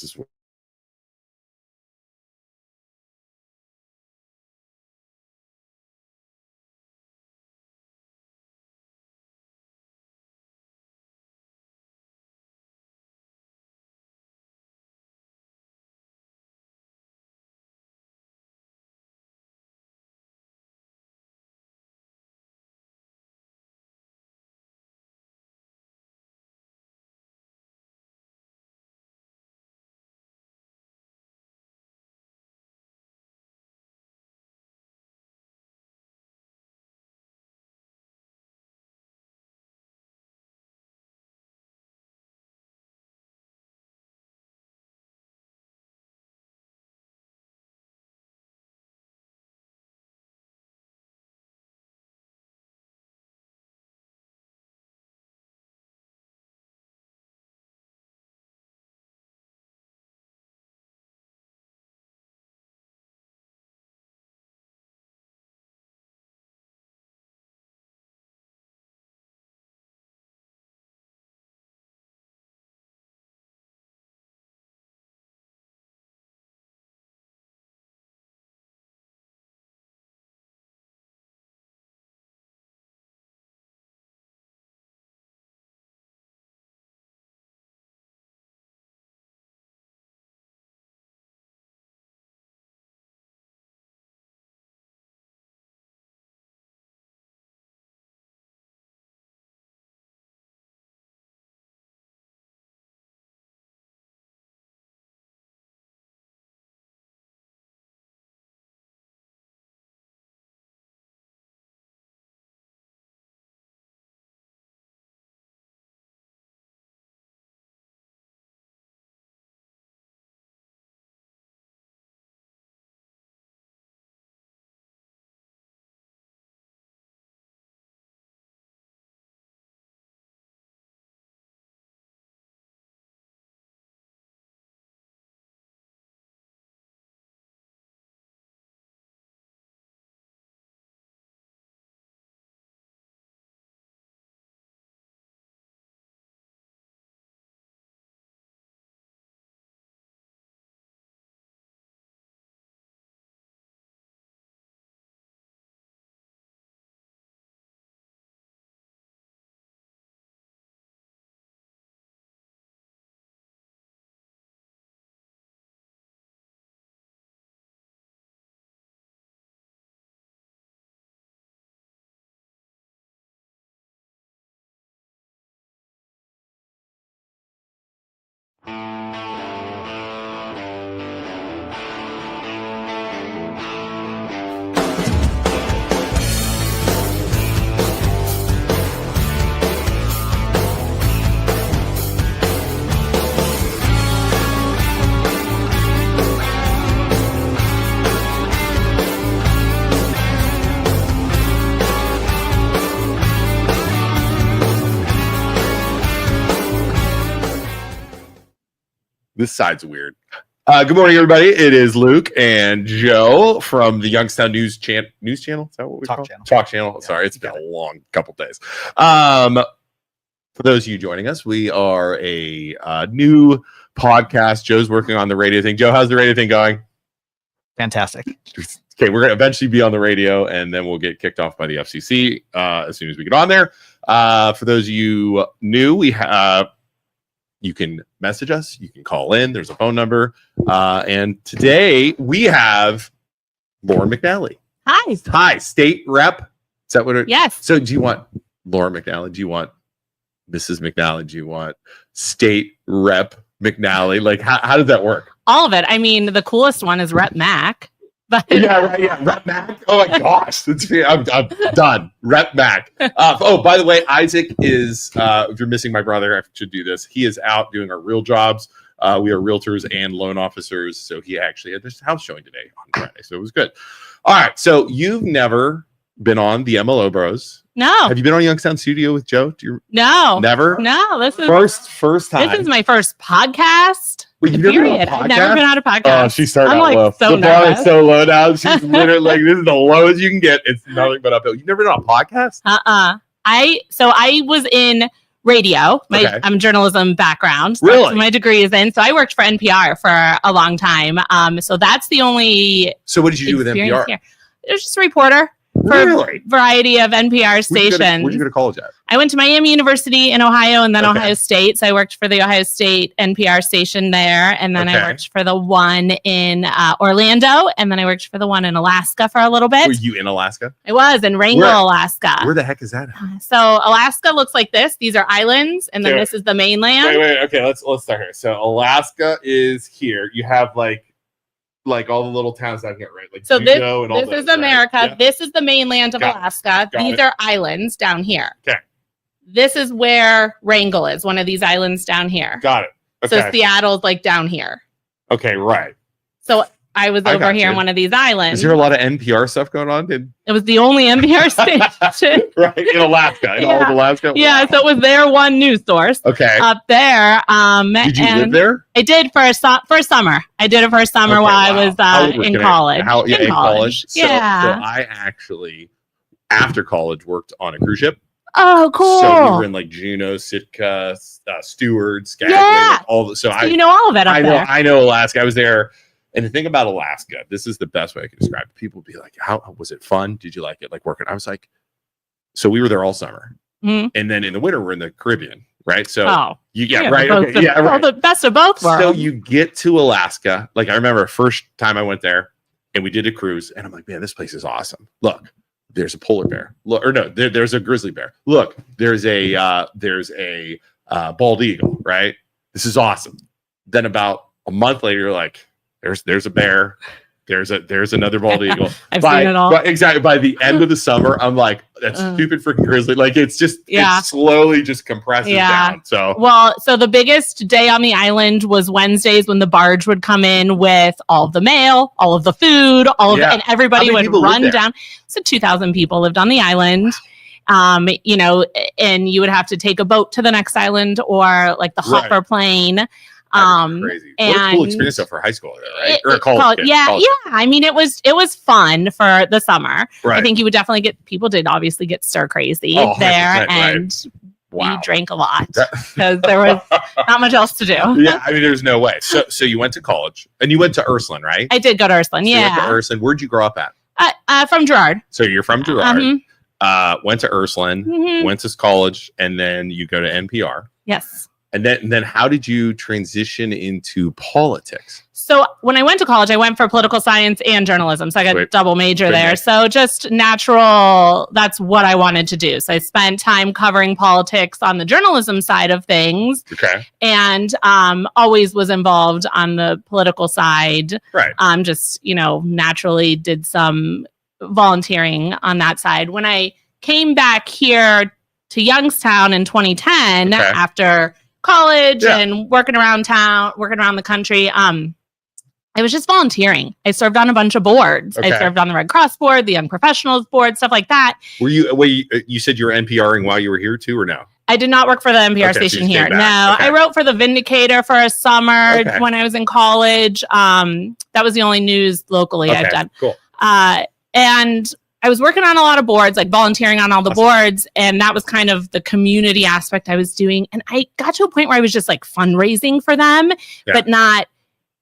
is this side's weird. Good morning, everybody. It is Luke and Joe from the Youngstown News Channel. Is that what we call it? Talk Channel. Yeah, sorry, it's been a long couple days. For those of you joining us, we are a new podcast. Joe's working on the radio thing. Joe, how's the radio thing going? Fantastic. Okay, we're going to eventually be on the radio, and then we'll get kicked off by the FCC as soon as we get on there. For those of you new, we have. You can message us. You can call in. There's a phone number. And today we have Lauren McNally. Hi. Hi, state rep. Is that what it is? Yes. So do you want Lauren McNally? Do you want Mrs. McNally? Do you want state rep McNally? Like, how does that work? All of it. I mean, the coolest one is Rep Mac. But yeah, right. Yeah, Rep Mac. Oh my gosh, I'm done. Rep Mac. Oh, by the way, Isaac is. If you're missing my brother, I should do this. He is out doing our real jobs. We are realtors and loan officers, so he actually had this house showing today on Friday, so it was good. All right, so you've never been on the MLO Bros. No. Have you been on Youngstown Studio with Joe? No. Never. No. This is first time. This is my first podcast. Wait, you've never been on a podcast? I've never been on a podcast. Oh, she's starting I'm out like low. so the bar nervous. is so low now. She's literally like, this is the lowest you can get. It's nothing but uphill. You've never been on a podcast? I was in radio. Okay. I'm a journalism background. So Really? that's what my degree is in. So I worked for NPR for a long time. So that's the only So what did you do with experience NPR? here. It was just a reporter for Really? a variety of NPR stations. Where'd you go to college at? I went to Miami University in Ohio and then Okay. Ohio State. So I worked for the Ohio State NPR station there. And then Okay. I worked for the one in Orlando. And then I worked for the one in Alaska for a little bit. Were you in Alaska? I was in Wrangell, Where? Alaska. Where the heck is that? So Alaska looks like this. These are islands. And then Okay. this is the mainland. Wait. Okay, let's start here. So Alaska is here. You have like all the little towns down here, right? Like So this, Juneau and all this those, is America. Right? Yeah. This is the mainland of Got it. Alaska. Got These it. are islands down here. Okay. This is where Wrangell is, one of these islands down here. Got it. So Okay. Seattle's like down here. Okay, right. So I was I over got here you. in one of these islands. Is there a lot of NPR stuff going on It was the only NPR station. right in Alaska? In all of Alaska? Yeah, Wow. so it was their one news source Okay. up there. Did you and live there? I did for a summer. I did it for a summer Okay, while wow. I was How old were in you? college. In college. So Yeah. I actually, after college, worked on a cruise ship. Oh, cool. So we were in like Juneau, Sitka, Stewart, Skagway, Yeah. like, all the, so So you know all of it up I there. know Alaska. I was there. And the thing about Alaska, this is the best way I can describe it. People be like, how was it fun? Did you like it? Like working? I was like, so we were there all summer. Mhm. And then in the winter, we're in the Caribbean, right? So Oh, right. Okay, Well, the best of both worlds. So you get to Alaska. Like I remember first time I went there and we did a cruise and I'm like, man, this place is awesome. Look, there's a polar bear. Look, or no, there's a grizzly bear. Look, there's a bald eagle, right? This is awesome. Then about a month later, you're like, there's a bear. There's another bald eagle. I've seen it all. Exactly. By the end of the summer, I'm like, that's stupid freaking grizzly. Like it's just Yeah. it slowly just compresses Yeah. down. So Well, so the biggest day on the island was Wednesdays when the barge would come in with all of the mail, all of the food, Yeah. and everybody How many would people lived run there? down. So 2,000 people lived on the island. You know, and you would have to take a boat to the next island or like the Right. hopper plane. crazy. What a cool and experience though for high school, though, right? It- Or a it- college. Kid, yeah, college. yeah. I mean, it was fun for the summer. Right. I think you would definitely people did obviously get stir crazy Oh, 100%, there, right. and we Wow. drank a lot That- because there was not much else to do. yeah, I mean, there's no way. So you went to college and you went to Ursuline, right? I did go to Ursuline. So you went to Yeah, Ursuline. Where'd you grow up at? from Gerard. So you're from Gerard. Mhm. Went to Ursuline, Mhm. went to college, and then you go to NPR. Yes. And then how did you transition into politics? So when I went to college, I went for political science and journalism. So I got Sweet. double major Good there. mix. So just natural, that's what I wanted to do. So I spent time covering politics on the journalism side of things Okay. and always was involved on the political side. Right. Just, naturally did some volunteering on that side. When I came back here to Youngstown in 2010 Okay. after college Yeah. and working around town, working around the country, I was just volunteering. I served on a bunch of boards. Okay. I served on the Red Cross board, the Young Professionals board, stuff like that. You said you were NPRing while you were here too, or no? I did not work for the NPR Okay, so station you here. stayed No, back. Okay. I wrote for the Vindicator for a summer Okay. when I was in college. That was the only news locally I've done. Cool. And I was working on a lot of boards, like volunteering on all the Awesome. boards. And that was kind of the community aspect I was doing. And I got to a point where I was just like fundraising for them, Yeah. but not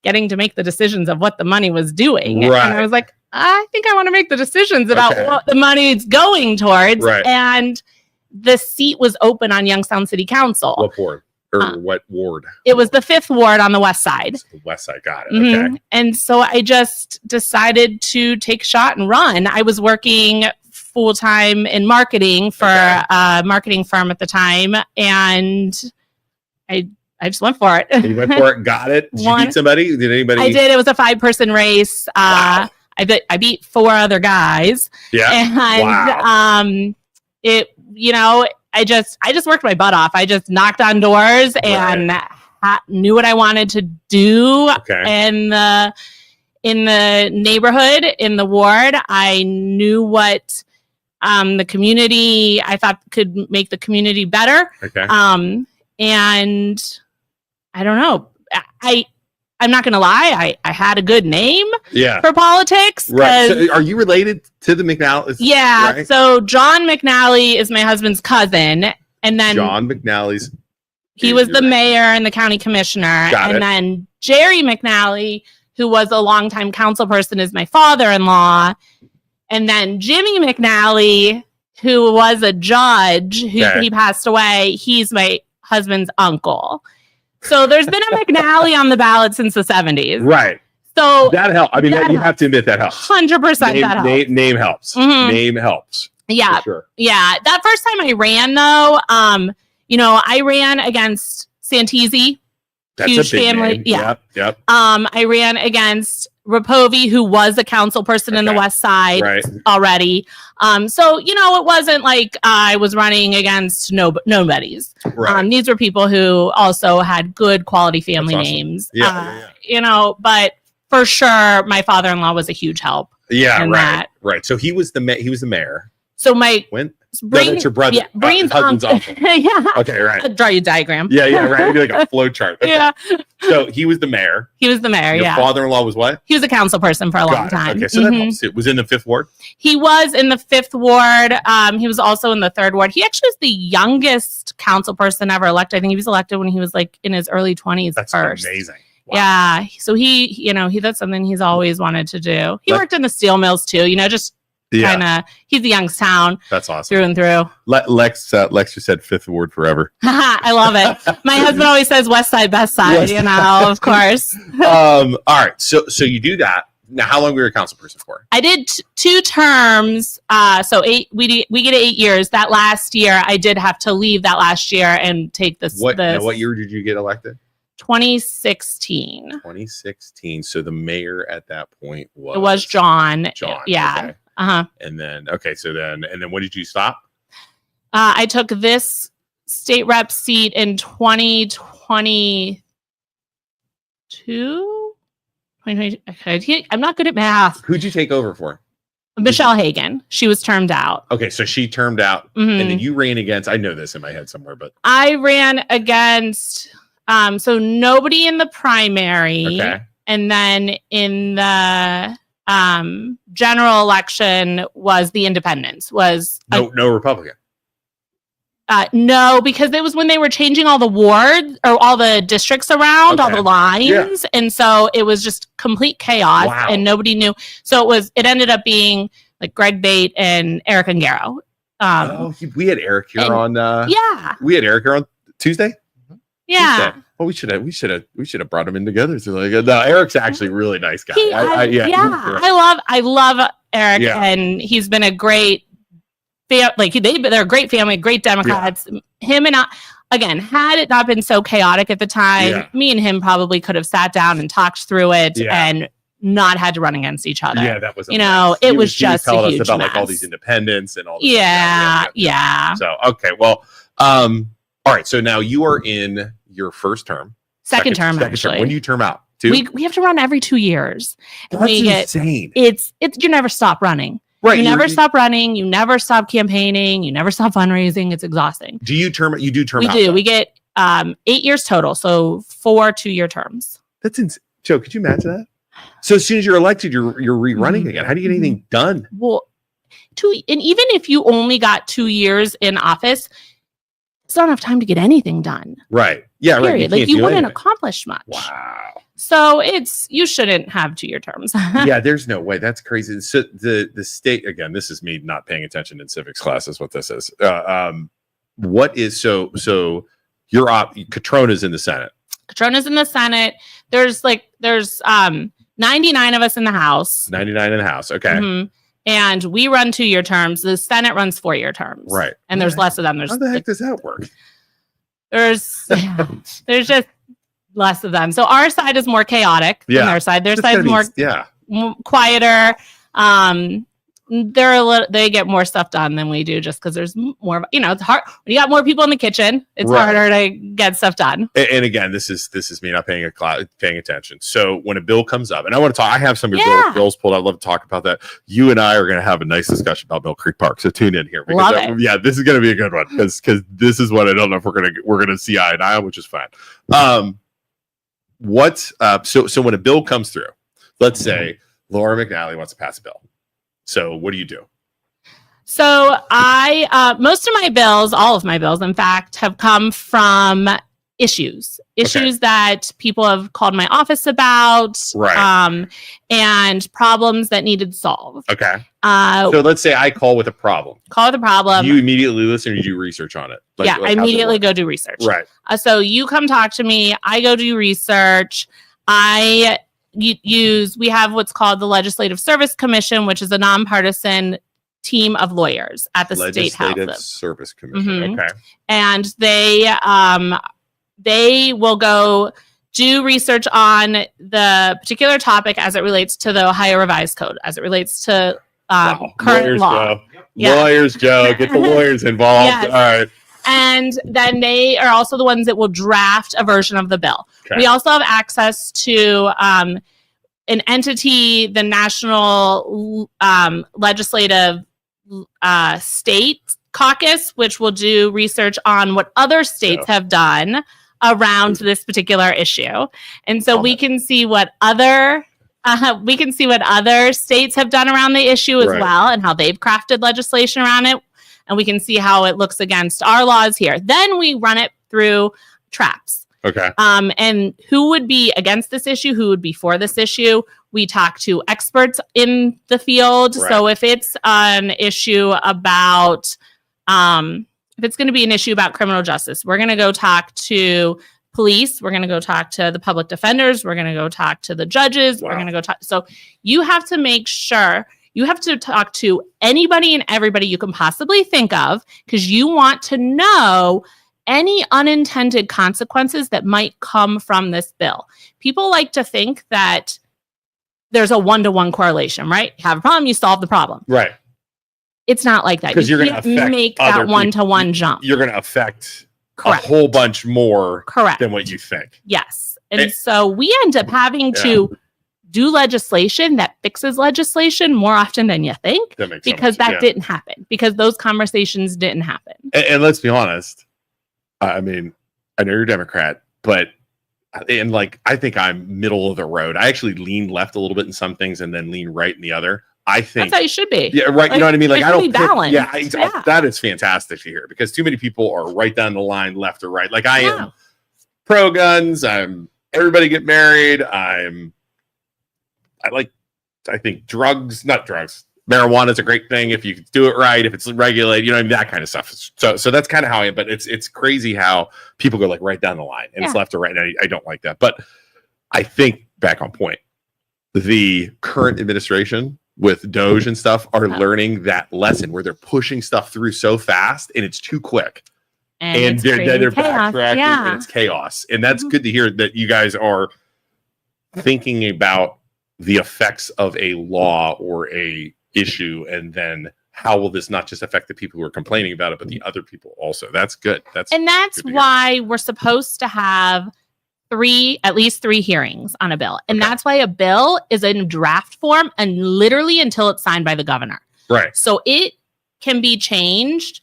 getting to make the decisions of what the money was doing. Right. And I was like, I think I want to make the decisions about Okay. what the money is going towards. Right. And the seat was open on Youngstown City Council. What ward? Or what ward? It was the 5th ward on the west side. The West Side. Got it. Mhm. Okay. And so I just decided to take a shot and run. I was working full time in marketing for Okay. a marketing firm at the time, and I just went for it. You went for it. Got it. Did you One- beat somebody? Did anybody? I did. It was a 5-person race. Wow. I beat 4 other guys, Yeah. and Wow. I just worked my butt off. I just knocked on doors and knew what I wanted to do. Okay. In the neighborhood, in the ward, I knew what the community I thought could make the community better. Okay. And I don't know. I'm not gonna lie. I had a good name Yeah. for politics. Right. 'Cause- So are you related to the McNally? yeah. Right? So John McNally is my husband's cousin, And then John McNally's. he was the mayor and the county commissioner. Got it. Then Jerry McNally, who was a longtime council person, is my father-in-law. And then Jimmy McNally, who was a judge, he passed away. He's my husband's uncle. So there's been a McNally on the ballot since the 70s. Right. So that helps. I mean, you have to admit that helps. 100% that helps. Name helps. Mhm. Name helps. Yeah. Sure. Yeah. That first time I ran, though, I ran against Santisi. That's huge a big family. name. Yeah. Yep. I ran against Rapovi, who was a council person in the West Side already. So, it wasn't like I was running against nobodies. Right. These were people who also had good quality family names. Yeah. But for sure, my father-in-law was a huge help. Yeah, right. Right. So he was the mayor. So my that's your brother. Yeah, Brain's husband's uncle. Yeah. Okay, right. I'll draw you a diagram. Yeah, right. It'd be like a flow chart. Okay. Yeah. So he was the mayor. He was the mayor, Your father-in-law was what? He was a council person for a long time. Okay, so that helps. It was in the 5th ward? He was in the 5th ward. He was also in the 3rd ward. He actually was the youngest council person ever elected. I think he was elected when he was like in his early 20s. That's first. Amazing. Wow. Yeah. So he that's something he's always wanted to do. He worked in the steel mills too, just kind of, he's the Youngstown. That's awesome. Through and through. Lex just said 5th ward forever. I love it. My husband always says West Side, Best Side, of course. All right. So you do that. Now, how long were you a council person for? I did 2 terms. So 8, we get 8 years. That last year, I did have to leave that last year and take this. What year did you get elected? 2016. 2016. So the mayor at that point was? It was John. Yeah. Okay. Uh-huh. And then, and then what did you stop? I took this state rep seat in 2022. 2020. I'm not good at math. Who'd you take over for? Michelle Hagan. She was termed out. Okay, so she termed out, and then you ran against. I know this in my head somewhere, but I ran against. So nobody in the primary, and then in the general election was the independents. Was no Republican. No, because it was when they were changing all the wards or all the districts around, all the lines. And so it was just complete chaos and nobody knew. So it ended up being like Greg Bate and Eric Ungaro. We had Eric here on. We had Eric here on Tuesday. Yeah. Tuesday. Well, we should have brought him in together. So no, Eric's actually a really nice guy. I love Eric, and he's been a great. They're a great family, great Democrats. Him and I, again, had it not been so chaotic at the time, me and him probably could have sat down and talked through it and not had to run against each other. Yeah, that was it was just a huge us about mess. Like all these independents and all this. Yeah. So well, all right. So now you are in your first term. Second term, actually. When do you term out? 2? We have to run every 2 years. That's insane. It's you never stop running. Right. You never stop running. You never stop campaigning. You never stop fundraising. It's exhausting. Do you term? You do term? We out, do. though. We get 8 years total. So 4 2-year terms. That's insane. Joe, could you imagine that? So as soon as you're elected, you're rerunning again. How do you get anything done? Well, and even if you only got 2 years in office, it's not enough time to get anything done. Right. Yeah. Period. Right. You wouldn't accomplish much. Wow. So you shouldn't have 2-year terms. Yeah, there's no way. That's crazy. So the state, again, this is me not paying attention in civics class is what this is. What is so your Catrona's in the Senate. Catrona's in the Senate. There's 99 of us in the House. 99 in the House. Okay. Mm-hmm. And we run 2-year terms. The Senate runs 4-year terms. Right. And there's less of them. How the heck does that work? There's just less of them. So our side is more chaotic than their side. Their side is more quieter. They get more stuff done than we do just because there's more, it's hard. When you got more people in the kitchen, it's harder to get stuff done. And again, this is me not paying attention. So when a bill comes up, and I want to talk, I have some bills pulled. I'd love to talk about that. You and I are going to have a nice discussion about Mill Creek Park. So tune in here. Love it. Yeah, this is going to be a good one because this is what I don't know if we're going to see eye and eye on, which is fine. So when a bill comes through, let's say Laura McNally wants to pass a bill. So what do you do? So most of my bills, all of my bills, in fact, have come from issues that people have called my office about, and problems that needed solved. Okay. So let's say I call with a problem. You immediately listen or you do research on it? I immediately go do research. Right. So you come talk to me. I go do research. We have what's called the Legislative Service Commission, which is a nonpartisan team of lawyers at the state house. Legislative Service Commission. Okay. And they will go do research on the particular topic as it relates to the Ohio Revised Code, as it relates to current law. Lawyers, Joe. Get the lawyers involved. Yes. All right. And then they are also the ones that will draft a version of the bill. Okay. We also have access to an entity, the National Legislative State Caucus, which will do research on what other states have done around this particular issue. And so we can see what other states have done around the issue as well, and how they've crafted legislation around it. And we can see how it looks against our laws here. Then we run it through traps. Okay. And who would be against this issue? Who would be for this issue? We talk to experts in the field. Right. So if it's an issue about, if it's going to be an issue about criminal justice, we're going to go talk to police. We're going to go talk to the public defenders. We're going to go talk to the judges. Wow. We're going to go talk. So you have to make sure you have to talk to anybody and everybody you can possibly think of, because you want to know any unintended consequences that might come from this bill. People like to think that there's a one-to-one correlation, right? You have a problem, you solve the problem. Right. It's not like that. Because you're going to make that one-to-one jump. You're going to affect a whole bunch more than what you think. Yes. And so we end up having to do legislation that fixes legislation more often than you think, because that didn't happen, because those conversations didn't happen. And let's be honest. I mean, I know you're a Democrat, but I think I'm middle of the road. I actually lean left a little bit in some things and then lean right in the other. I think that's how you should be. Yeah, right. You know what I mean? Like, I don't balance. That is fantastic to hear, because too many people are right down the line, left or right. Like, I am pro guns. I'm everybody get married. I think marijuana is a great thing if you do it right, if it's regulated, that kind of stuff. So that's kind of how I am. But it's crazy how people go like right down the line and it's left or right. And I don't like that. But I think, back on point, the current administration with Doge and stuff are learning that lesson where they're pushing stuff through so fast and it's too quick. And they're backtracking and it's chaos. And that's good to hear that you guys are thinking about the effects of a law or a issue, and then how will this not just affect the people who are complaining about it, but the other people also. That's good. That's why we're supposed to have at least three hearings on a bill. And that's why a bill is in draft form and literally until it's signed by the governor. Right. So it can be changed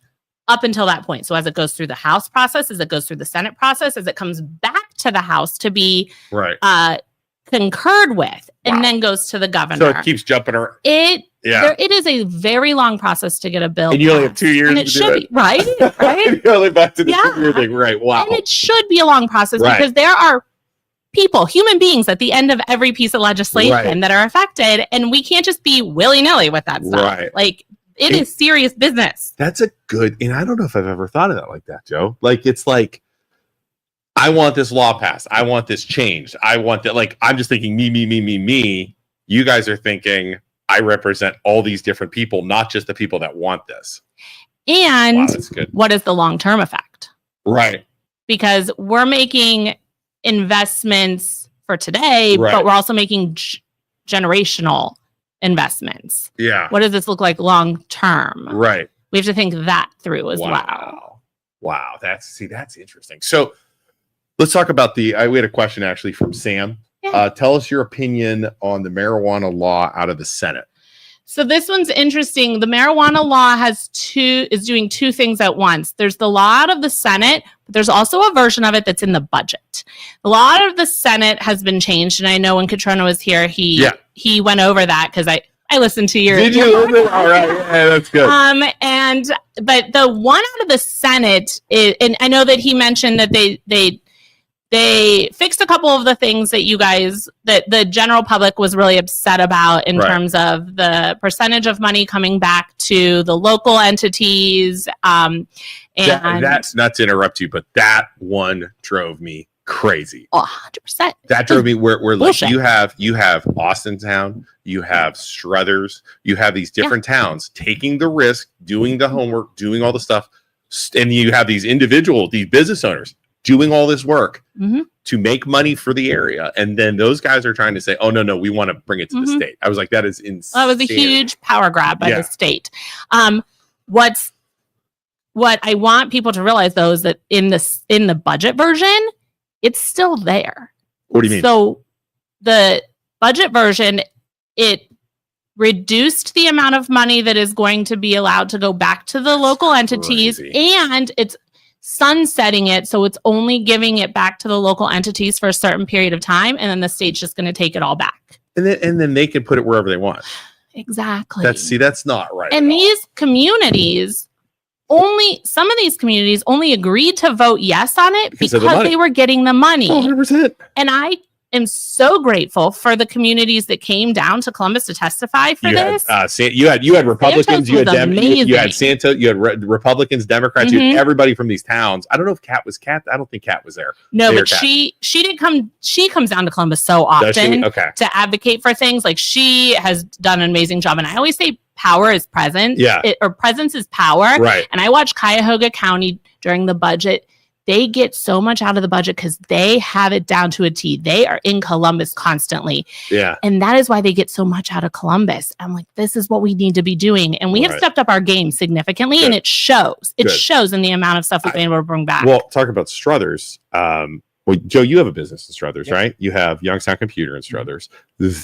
up until that point. So as it goes through the House process, as it goes through the Senate process, as it comes back to the House to be concurred with, and then goes to the governor. So it keeps jumping around. It is a very long process to get a bill. And you only have 2 years. And it should be, right? You're only back to the 2-year thing. Right. Wow. And it should be a long process because there are people, human beings at the end of every piece of legislation that are affected. And we can't just be willy-nilly with that stuff. Right. Like, it is serious business. That's a good, and I don't know if I've ever thought of that like that, Joe. Like, it's like, I want this law passed. I want this changed. I want that. Like, I'm just thinking me. You guys are thinking I represent all these different people, not just the people that want this. And what is the long-term effect? Right. Because we're making investments for today, but we're also making generational investments. Yeah. What does this look like long-term? Right. We have to think that through as well. Wow. That's interesting. So, let's talk about we had a question actually from Sam. Yeah. Tell us your opinion on the marijuana law out of the Senate. So this one's interesting. The marijuana law is doing two things at once. There's the law out of the Senate, but there's also a version of it that's in the budget. The law out of the Senate has been changed, and I know when Catrona was here, he went over that because I I listened to your. Did you? All right, yeah, that's good. But the one out of the Senate is, and I know that he mentioned that they fixed a couple of the things that you guys, that the general public was really upset about in terms of the percentage of money coming back to the local entities. And that's not to interrupt you, but that one drove me crazy. 100%. That drove me where like you have Austintown, you have Struthers, you have these different towns taking the risk, doing the homework, doing all the stuff, and you have these business owners doing all this work to make money for the area, and then those guys are trying to say, "Oh no, we want to bring it to the state." I was like, "That is insane." That was a huge power grab by the state. What I want people to realize though is that in the budget version, it's still there. What do you mean? So the budget version, it reduced the amount of money that is going to be allowed to go back to the local entities, and it's sunsetting it, so it's only giving it back to the local entities for a certain period of time, and then the state's just going to take it all back. And then they can put it wherever they want. Exactly. That's not right. And these communities, some of these communities only agreed to vote yes on it because they were getting the money. 100%. And I am so grateful for the communities that came down to Columbus to testify for this. You had Republicans, you had Santos, you had Republicans, Democrats, you had everybody from these towns. I don't know if Kat was Kat. I don't think Kat was there. No, but she didn't come. She comes down to Columbus so often to advocate for things. Like, she has done an amazing job. And I always say power is present. Or presence is power. Right. And I watch Cuyahoga County during the budget. They get so much out of the budget because they have it down to a T. They are in Columbus constantly. Yeah. And that is why they get so much out of Columbus. I'm like, this is what we need to be doing. And we have stepped up our game significantly, and it shows. It shows in the amount of stuff we've been able to bring back. Well, talk about Struthers. Joe, you have a business in Struthers, right? You have Youngstown Computer in Struthers.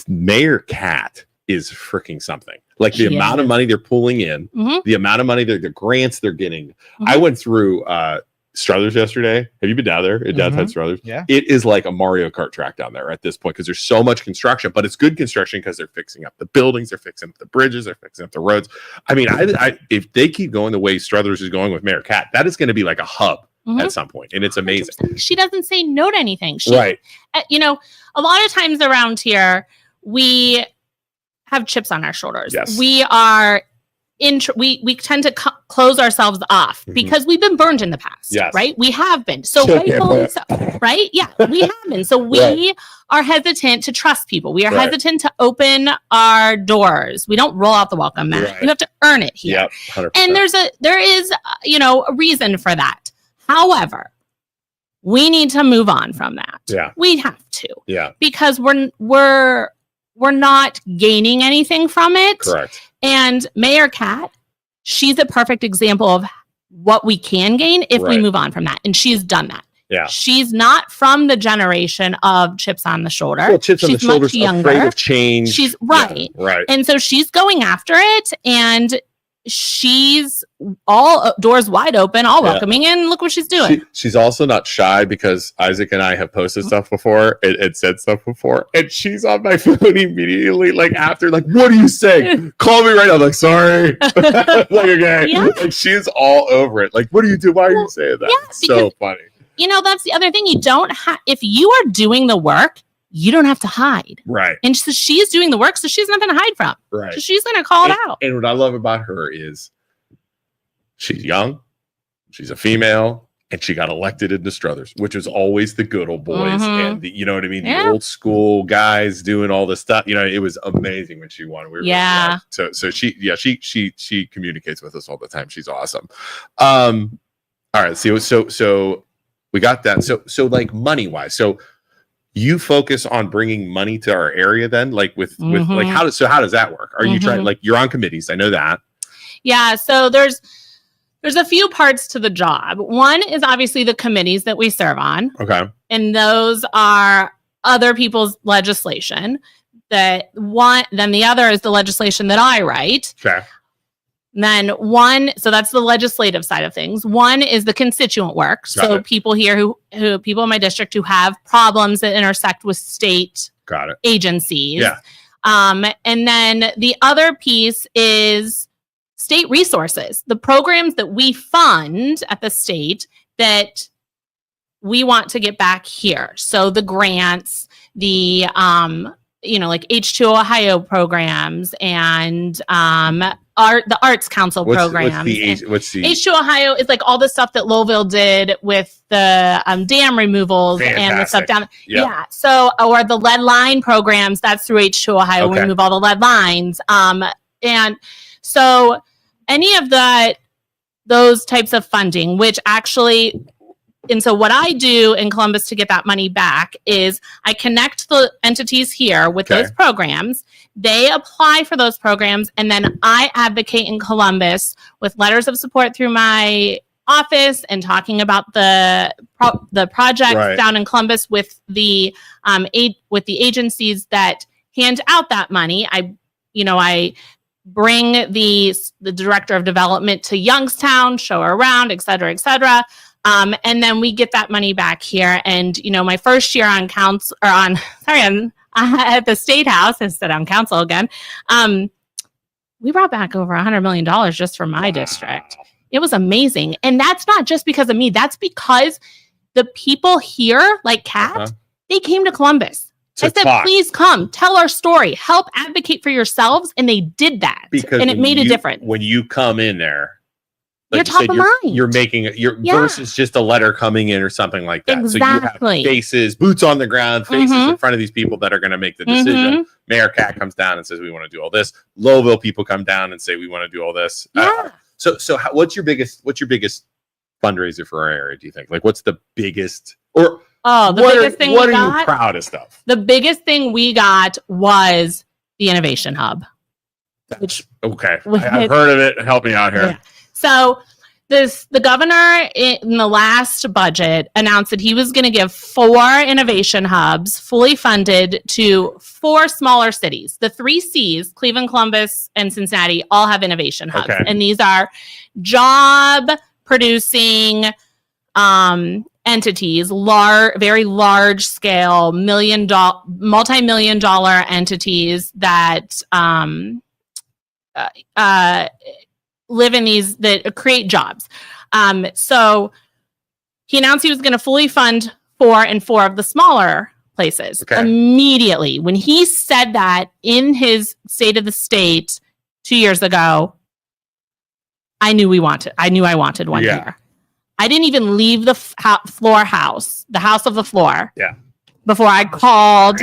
Mayor Kat is freaking something. Like, the amount of money they're pulling in, the amount of money, the grants they're getting. I went through Struthers yesterday. Have you been down there in downtown Struthers? Yeah. It is like a Mario Kart track down there at this point because there's so much construction, but it's good construction because they're fixing up the buildings, they're fixing up the bridges, they're fixing up the roads. I mean, I if they keep going the way Struthers is going with Mayor Kat, that is going to be like a hub at some point, and it's amazing. She doesn't say no to anything. Right. A lot of times around here, we have chips on our shoulders. Yes. We are we tend to close ourselves off because we've been burned in the past, right? We have been. So, right? Yeah, we have been. So we are hesitant to trust people. We are hesitant to open our doors. We don't roll out the welcome mat. You have to earn it here. Yep, and there is a reason for that. However, we need to move on from that. Yeah. We have to. Yeah. Because we're not gaining anything from it. Correct. And Mayor Kat, she's a perfect example of what we can gain if we move on from that. And she's done that. Yeah. She's not from the generation of chips on the shoulder. Well, chips on the shoulder, afraid of change. She's right. Yeah, right. And so she's going after it, and she's all doors wide open, all welcoming, and look what she's doing. She's also not shy because Isaac and I have posted stuff before and said stuff before, and she's on my phone immediately, like after, like, what are you saying? Call me right now. I'm like, sorry. Like, okay. Yeah. Like, she's all over it. Like, what do you do? Why are you saying that? Yeah, so funny. That's the other thing. You don't have, if you are doing the work, you don't have to hide. Right. And so she's doing the work, so she's nothing to hide from. Right. So she's going to call it out. And what I love about her is she's young, she's a female, and she got elected into Struthers, which was always the good old boys and the, you know what I mean? Yeah. The old school guys doing all this stuff. It was amazing when she won. We were really so she communicates with us all the time. She's awesome. All right. So we got that. So like money wise, so you focus on bringing money to our area then, like with like how does that work? Are you trying, like, you're on committees? I know that. Yeah. So there's a few parts to the job. One is obviously the committees that we serve on. Okay. And those are other people's legislation. Then the other is the legislation that I write. Okay. Then so that's the legislative side of things. One is the constituent work. So people here who people in my district who have problems that intersect with state agencies. Yeah. And then the other piece is state resources, the programs that we fund at the state that we want to get back here. So the grants, the like H2 Ohio programs and the Arts Council programs. What's the H2 Ohio is like all the stuff that Lowville did with the dam removals and the stuff down. Yeah. So, or the lead line programs, that's through H2 Ohio. We remove all the lead lines. And so any of those types of funding, which actually, and so what I do in Columbus to get that money back is I connect the entities here with those programs. They apply for those programs, and then I advocate in Columbus with letters of support through my office and talking about the projects down in Columbus with the agencies that hand out that money. I bring the director of development to Youngstown, show her around, et cetera, et cetera. And then we get that money back here. And, my first year on council, or at the State House, instead on council again, we brought back over $100 million just for my district. It was amazing. And that's not just because of me. That's because the people here, like Kat, they came to Columbus. I said, please come, tell our story, help advocate for yourselves. And they did that. And it made a difference. When you come in there, you're top of mind. You're making versus just a letter coming in or something like that. Exactly. So you have faces, boots on the ground, faces in front of these people that are going to make the decision. Mayor Cat comes down and says, we want to do all this. Lowville people come down and say, we want to do all this. Yeah. What's your biggest fundraiser for our area, do you think? Like, what's the biggest, or biggest thing what are you proudest of? The biggest thing we got was the Innovation Hub. Okay. I've heard of it. Help me out here. Yeah. So the governor in the last budget announced that he was going to give 4 innovation hubs fully funded to 4 smaller cities. The 3 C's, Cleveland, Columbus, and Cincinnati, all have innovation hubs. Okay. And these are job producing entities, very large scale, multi-million dollar entities that live in these, that create jobs. So he announced he was going to fully fund 4 of the smaller places. Okay. Immediately when he said that in his State of the State 2 years ago, I knew I wanted one here. I didn't even leave the the house of the floor. Yeah. Before I called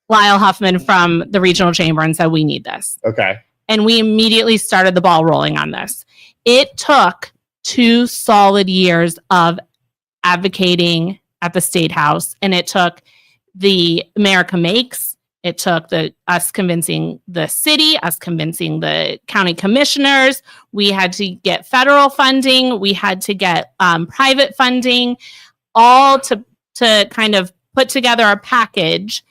Lyle Huffman from the regional chamber and said, we need this. Okay. And we immediately started the ball rolling on this. It took 2 solid years of advocating at the State House. And it took the America Makes. It took us convincing the city, us convincing the county commissioners. We had to get federal funding. We had to get private funding, all to kind of put together a package.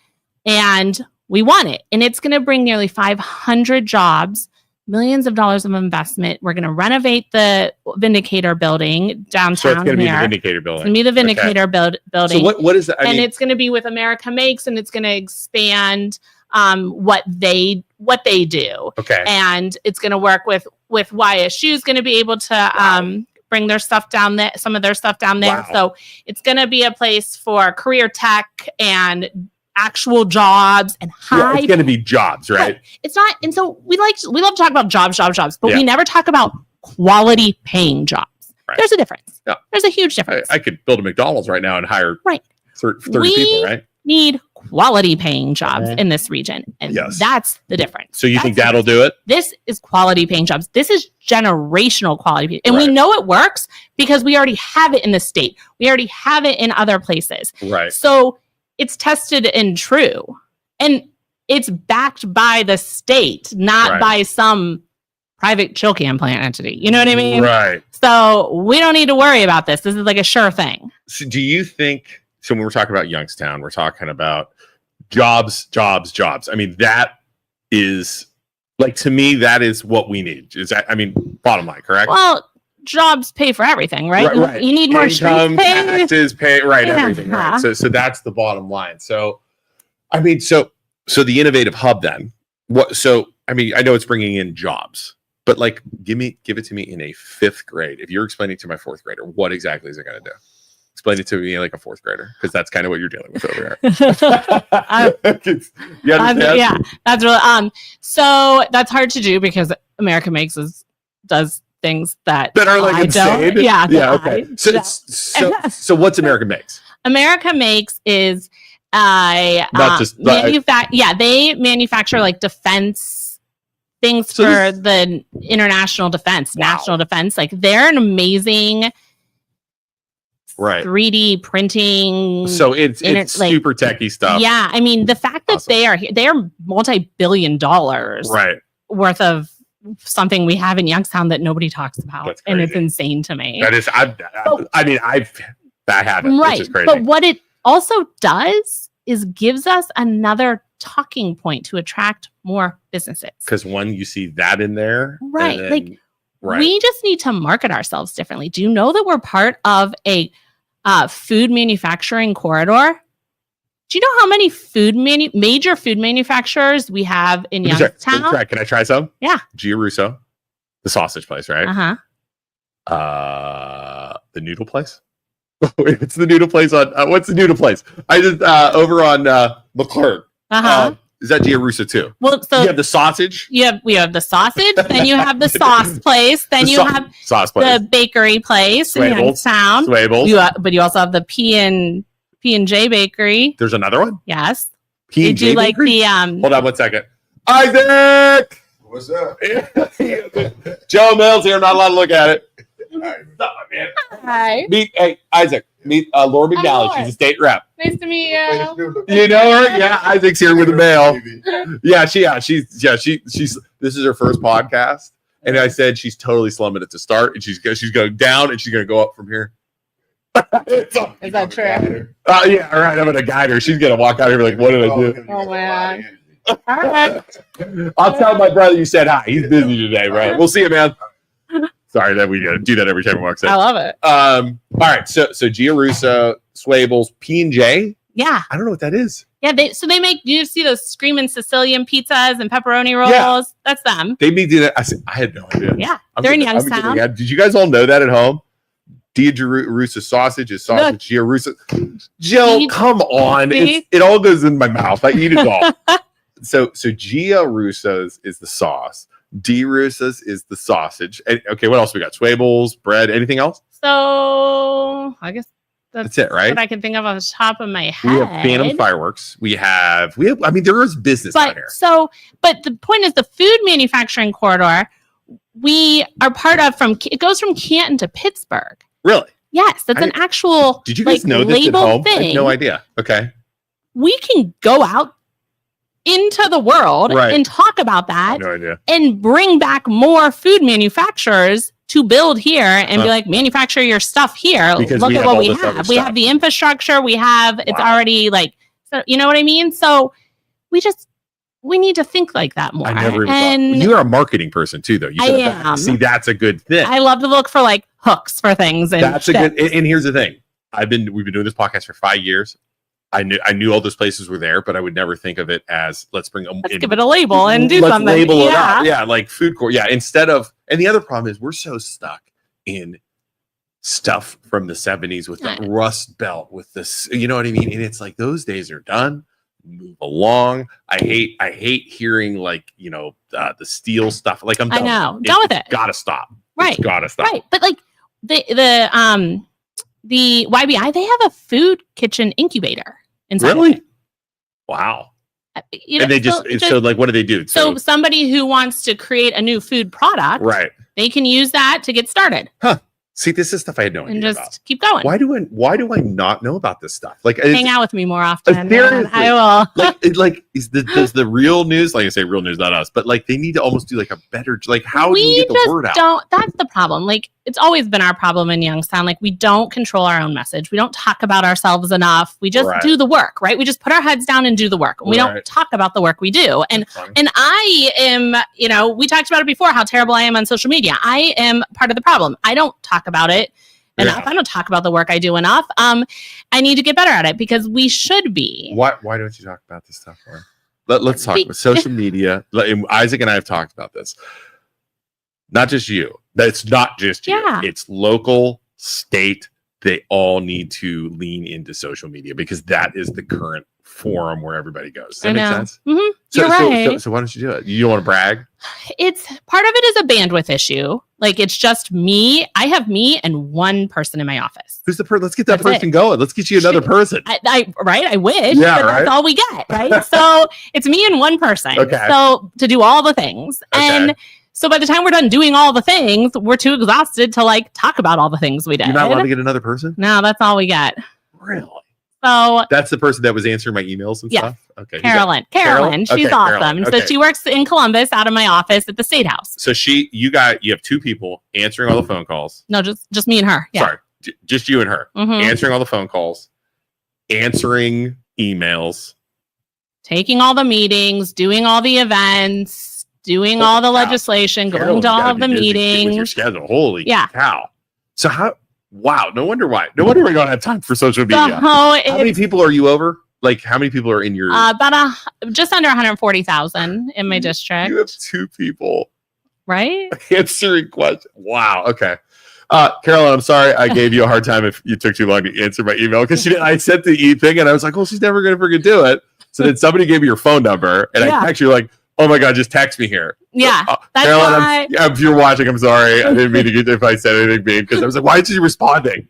And we won it. And it's going to bring nearly 500 jobs, millions of dollars of investment. We're going to renovate the Vindicator building downtown. So it's going to be the Vindicator building. It's going to be the Vindicator building. So what is that? And it's going to be with America Makes, and it's going to expand what they do. Okay. And it's going to work with YSU is going to be able to bring their stuff down there, some of their stuff down there. Wow. So it's going to be a place for career tech and actual jobs and it's going to be jobs, right? It's not. And so we love to talk about jobs, but we never talk about quality paying jobs. Right. There's a difference. Yeah. There's a huge difference. I could build a McDonald's right now and hire 30 people, right? Need quality paying jobs in this region. And that's the difference. So you think that'll do it? This is quality paying jobs. This is generational quality. And we know it works because we already have it in the state. We already have it in other places. Right. So it's tested and true. And it's backed by the state, not by some private chill can plant entity. You know what I mean? Right. So we don't need to worry about this. This is like a sure thing. So do you think, so when we're talking about Youngstown, we're talking about jobs. I mean, that is, like, to me, that is what we need. Is that, I mean, bottom line, correct? Well, jobs pay for everything, right? Right. You need more income, taxes, pay, everything, right? So that's the bottom line. So, I mean, so the innovative hub then, What? So, I mean, I know it's bringing in jobs, but like, give it to me in a 5th grade. If you're explaining to my 4th grader, what exactly is it going to do? Explain it to me like a 4th grader, because that's kind of what you're dealing with over here. You understand? Yeah, that's really so that's hard to do because America does things that are like I insane. don't. Yeah, yeah. Okay. So what's America Makes? America Makes is Not just they manufacture like defense things for the international defense, national defense. Like they're an amazing 3D printing. So it's like, super techie stuff. Yeah, I mean the fact that they are multi-billion-dollars worth of something we have in Youngstown that nobody talks about, and it's insane to me. That is, I have it, which is crazy. But what it also does is gives us another talking point to attract more businesses. Because you see that in there, right? We just need to market ourselves differently. Do you know that we're part of a food manufacturing corridor? Do you know how many major food manufacturers we have in Youngstown? Can I try some? Yeah. Gia Russo, the sausage place, right? The noodle place. It's the noodle place on what's the noodle place? I just over on McClure. Is that Gia Russo too? Well, so you have the sausage. We have the sausage. Then you have the sauce place. Then you have the bakery place in Youngstown. But you also have the P&J Bakery. There's another one? Yes. P&J Bakery? Like the Hold on 1 second. Isaac! What's up? Joe Mills here. I'm not allowed to look at it. Hi. Meet Isaac. Meet Laura McNally. She's a state rep. Nice to meet you. You know her? Yeah, Isaac's here with the mail. She's this is her first podcast. And I said she's totally slumming it to start, and she's going down, and she's going to go up from here. Is that true? Yeah, all right. I'm going to guide her. She's going to walk out here like, what did I do? Oh, man. All right. I'll tell my brother you said hi. He's busy today, bro. We'll see you, man. Sorry that we do that every time he walks in. I love it. All right. So Gia Russo, Swables, P&J. Yeah. I don't know what that is. Yeah, they make, you see those screaming Sicilian pizzas and pepperoni rolls? Yeah. That's them. They may do that. I had no idea. Yeah. They're in Youngstown. Did you guys all know that at home? Gia Russo sausage is sausage. Gia Russo. Jill, come on. It all goes in my mouth. I eat it all. So Gia Russo's is the sauce. D Russo's is the sausage. And, okay, what else we got? Swables, bread, anything else? So I guess that's it, right? What I can think of off the top of my head. We have Phantom Fireworks. We have. I mean, there is business down here. But the point is, the food manufacturing corridor we are part of it goes from Canton to Pittsburgh. Really? Yes, that's an actual. Did you guys know this at home? Thing. I had no idea. Okay. We can go out into the world and talk about that. No idea. And bring back more food manufacturers to build here and be like, manufacture your stuff here. Because look at what we have. We have the infrastructure. We have, it's already like, so, you know what I mean? So we need to think like that more. I never even thought. You're a marketing person too, though. I am. See, that's a good thing. I love to look for like hooks for things. And that's a good, and here's the thing. We've been doing this podcast for 5 years. I knew all those places were there, but I would never think of it as let's give it a label and do something. Label it up. Yeah, like food court. Yeah, instead of, and the other problem is we're so stuck in stuff from the 70s with the Rust Belt, with this, you know what I mean? And it's like those days are done. Move along. I hate hearing like, you know, the steel stuff. Like I'm done. I know. Done with it. Gotta stop. Right. It's gotta stop. Right. But like the YBI, they have a food kitchen incubator inside. Really? Wow. You know, and they so like, what do they do? So somebody who wants to create a new food product, right? They can use that to get started. Huh. See, this is stuff I had no idea about. And just keep going. Why do I not know about this stuff? Like, hang out with me more often. Seriously, I will. Does the real news? Like I say, real news, not us, but like they need to almost do like a better. Like, how do you get the word out? That's the problem. Like, it's always been our problem in Youngstown. Like, we don't control our own message. We don't talk about ourselves enough. We just do the work, right? We just put our heads down and do the work. We don't talk about the work we do. And I am, you know, we talked about it before, how terrible I am on social media. I am part of the problem. I don't talk about it enough. I don't talk about the work I do enough. I need to get better at it because we should be. Why don't you talk about this stuff more? let's talk about social media. Isaac and I have talked about this. Not just you. It's not just you. Yeah. It's local, state. They all need to lean into social media because that is the current forum where everybody goes. Does that make sense? Mm-hmm. So, You're right. So why don't you do it? You don't want to brag? It's part of it is a bandwidth issue. Like it's just me. I have me and one person in my office. Who's the person? Let's get that person going. Let's get you another person. I wish. Yeah, but that's all we get. Right. So it's me and one person. Okay. So to do all the things. Okay. And so by the time we're done doing all the things, we're too exhausted to like talk about all the things we did. You're not allowed to get another person? No, that's all we get. Really? So that's the person that was answering my emails and stuff? Okay. Carolyn. She's okay, awesome. Carolyn. So she works in Columbus out of my office at the State House. So you have two people answering all the phone calls. No, just me and her. Yeah. Sorry. Just you and her. Mm-hmm. Answering all the phone calls, answering emails, taking all the meetings, doing all the events, doing all the legislation, going to all of the meetings. With your schedule. Holy cow. So wow, no wonder we don't have time for social media. How many people are you over? Like how many people are in your about just under 140,000 in my district. You have two people. Right? Answering questions. Wow. Okay. Carolyn, I'm sorry I gave you a hard time if you took too long to answer my email because I sent the thing and I was like, well, she's never gonna freaking do it. So then somebody gave me your phone number and I text you like, oh my God, just text me here. Yeah. That's Carolyn, if you're watching, I'm sorry. I didn't mean to get if I said anything mean because I was like, why is she responding?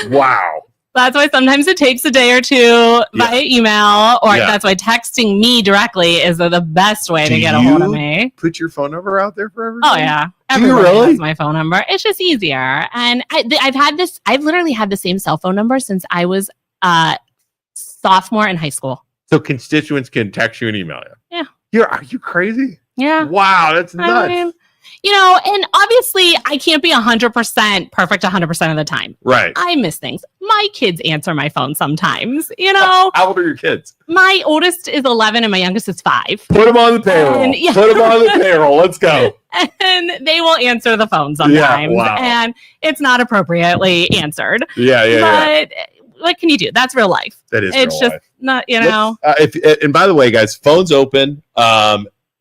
Wow. That's why sometimes it takes a day or two via email, or that's why texting me directly is the best way to get a hold of me. Put your phone number out there for everybody? Oh yeah. Everybody has my phone number. It's just easier. And I've literally had the same cell phone number since I was sophomore in high school. So constituents can text you and email you. Yeah. Are you crazy? Yeah. Wow, that's nuts. I mean, and obviously I can't be 100% perfect 100% of the time. Right. I miss things. My kids answer my phone sometimes, How old are your kids? My oldest is 11 and my youngest is 5. Put them on the payroll. Put them on the payroll. Let's go. And they will answer the phone sometimes. Yeah, wow. And it's not appropriately answered. Yeah. But what can you do? That's real life. That is it's real just life. not, and by the way, guys, phone's open.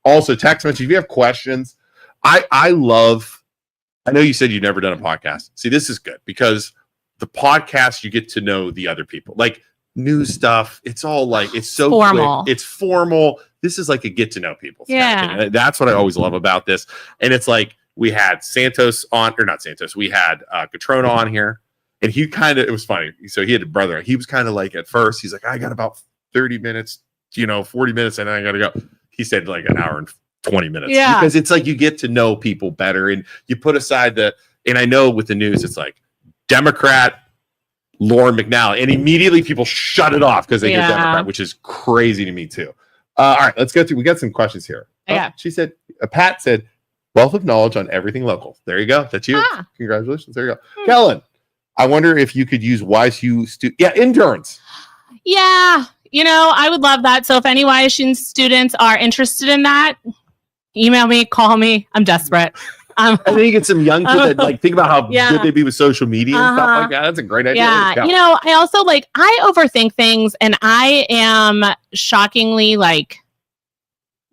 Also, text message. If you have questions, I know you said you've never done a podcast. See, this is good because the podcast, you get to know the other people. Like news stuff, it's all like, it's so formal. Quick. It's formal. This is like a get to know people. Yeah. And that's what I always love about this. And it's like, we had Santos on, or not Santos, we had Catrona on here. And he it was funny. So he had a brother. He was kind of like, at first, he's like, I got about 30 minutes, 40 minutes, and then I got to go. He said like an hour and 20 minutes. Yeah. Because it's like you get to know people better and you put aside and I know with the news, it's like Democrat, Laruen McNally, and immediately people shut it off because they hear Democrat, which is crazy to me too. All right, let's go through. We got some questions here. She said, Pat said, wealth of knowledge on everything local. There you go. That's you. Congratulations. There you go. Kellen, I wonder if you could use YSU interns. Yeah. I would love that. So if any YSU students are interested in that, email me, call me. I'm desperate. And then you get some young kids that think about how good they be with social media and stuff like that. That's a great idea. Yeah. I also I overthink things and I am shockingly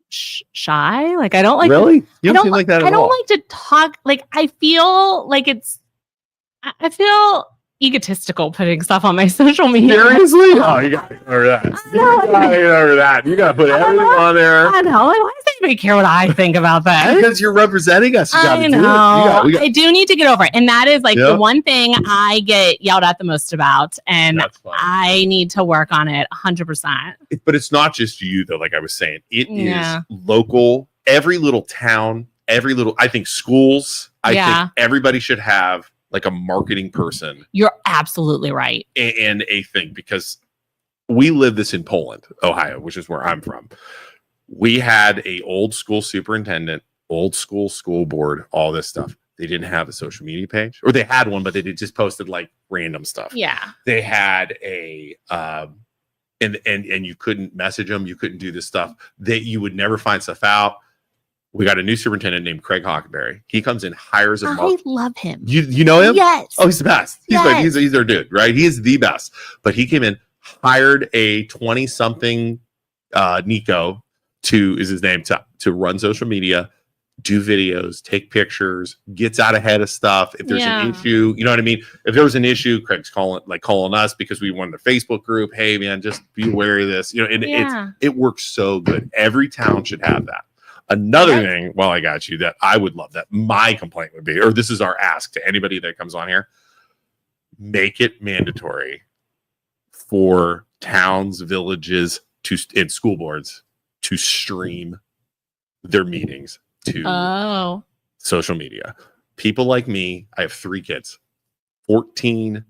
shy. I don't like. Really? You don't seem like that at all. I don't like to talk. I feel like I feel egotistical putting stuff on my social media. Seriously? Oh, you got to get over that. You got to put everything on there. I know. Why does anybody care what I think about that? Because you're representing us. I know. I do need to get over it. And that is the one thing I get yelled at the most about. And I need to work on it 100%. But it's not just you, though, like I was saying. It is local. Every little town, I think schools, I think everybody should have a marketing person. You're absolutely right. And a thing, because we live this in Poland, Ohio, which is where I'm from. We had a old school superintendent, old school board, all this stuff. They didn't have a social media page, or they had one, but they just posted random stuff. Yeah. They had a, and you couldn't message them. You couldn't do this stuff that you would never find stuff out. We got a new superintendent named Craig Hockenberry. He comes in, hires a I love him. You know him? Yes. Oh, he's the best. He's their dude, right? He is the best. But he came in, hired a 20-something Nico is his name, to run social media, do videos, take pictures, gets out ahead of stuff. If there's an issue, you know what I mean? If there was an issue, Craig's calling us because we won the Facebook group. Hey man, just be aware of this. You know, and it works so good. Every town should have that. Another thing, while I got you, that I would love, that my complaint would be, or this is our ask to anybody that comes on here, make it mandatory for towns, villages, and school boards to stream their meetings to social media. People like me, I have 3 kids, 14,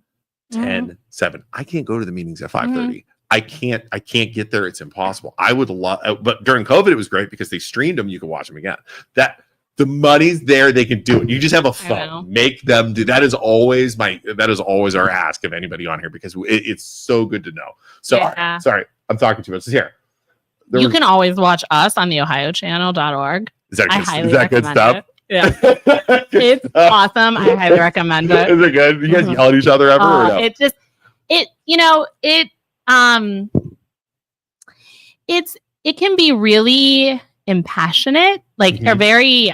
10, 7. I can't go to the meetings at 5:30. I can't get there. It's impossible. I would love, but during COVID, it was great because they streamed them. You can watch them again. That the money's there. They can do it. You just have a phone. Make them do. That is always our ask of anybody on here, because it's so good to know. So sorry, I'm talking too much. Here. You can always watch us on the ohiochannel.org. Is that good stuff? It. Yeah. It's awesome. I highly recommend it. Is it good? You guys yell at each other ever? Or no? It can be really impassionate, like are very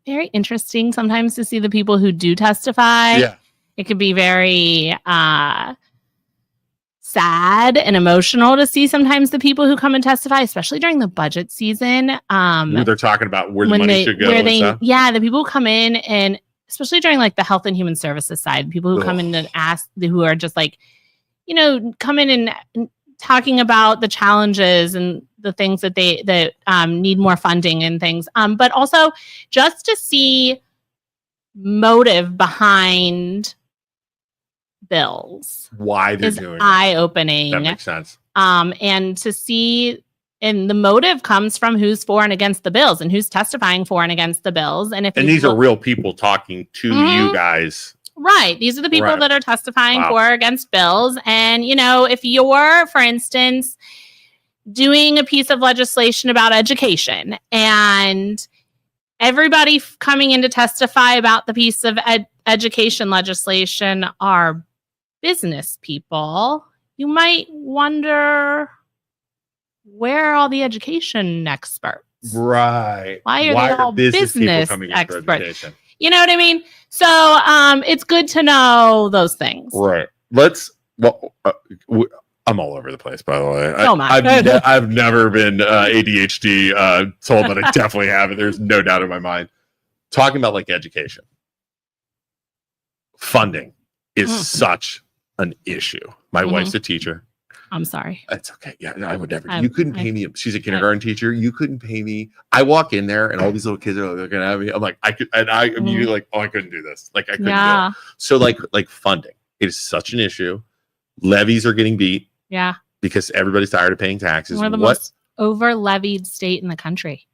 very interesting sometimes to see the people who do testify. Yeah. It could be very sad and emotional to see sometimes the people who come and testify, especially during the budget season. Where they're talking about where the money should go. The people who come in, and especially during like the health and human services side, people who come in and ask, who are just like, come in and talking about the challenges and the things that need more funding and things. But also just to see motive behind bills, why they're doing eye-opening. That makes sense. And to see, and the motive comes from who's for and against the bills, and who's testifying for and against the bills. And these are real people talking to you guys. Right. These are the people that are testifying for or against bills. And, if you're, for instance, doing a piece of legislation about education, and everybody coming in to testify about the piece of education legislation are business people, you might wonder, where are all the education experts? Right. Why are they all business experts? You know what I mean? So it's good to know those things. Right. I'm all over the place, by the way. I've never been ADHD told, but I definitely have it. There's no doubt in my mind. Talking about like education. Funding is such an issue. My wife's a teacher. I'm sorry. That's okay. Yeah, I would never. You couldn't pay me. She's a kindergarten teacher. You couldn't pay me. I walk in there and all these little kids are looking at me. I'm like, I immediately like, I couldn't do this. Like I couldn't do it. So like funding, it is such an issue. Levies are getting beat. Yeah. Because everybody's tired of paying taxes. We're the most over-levied state in the country.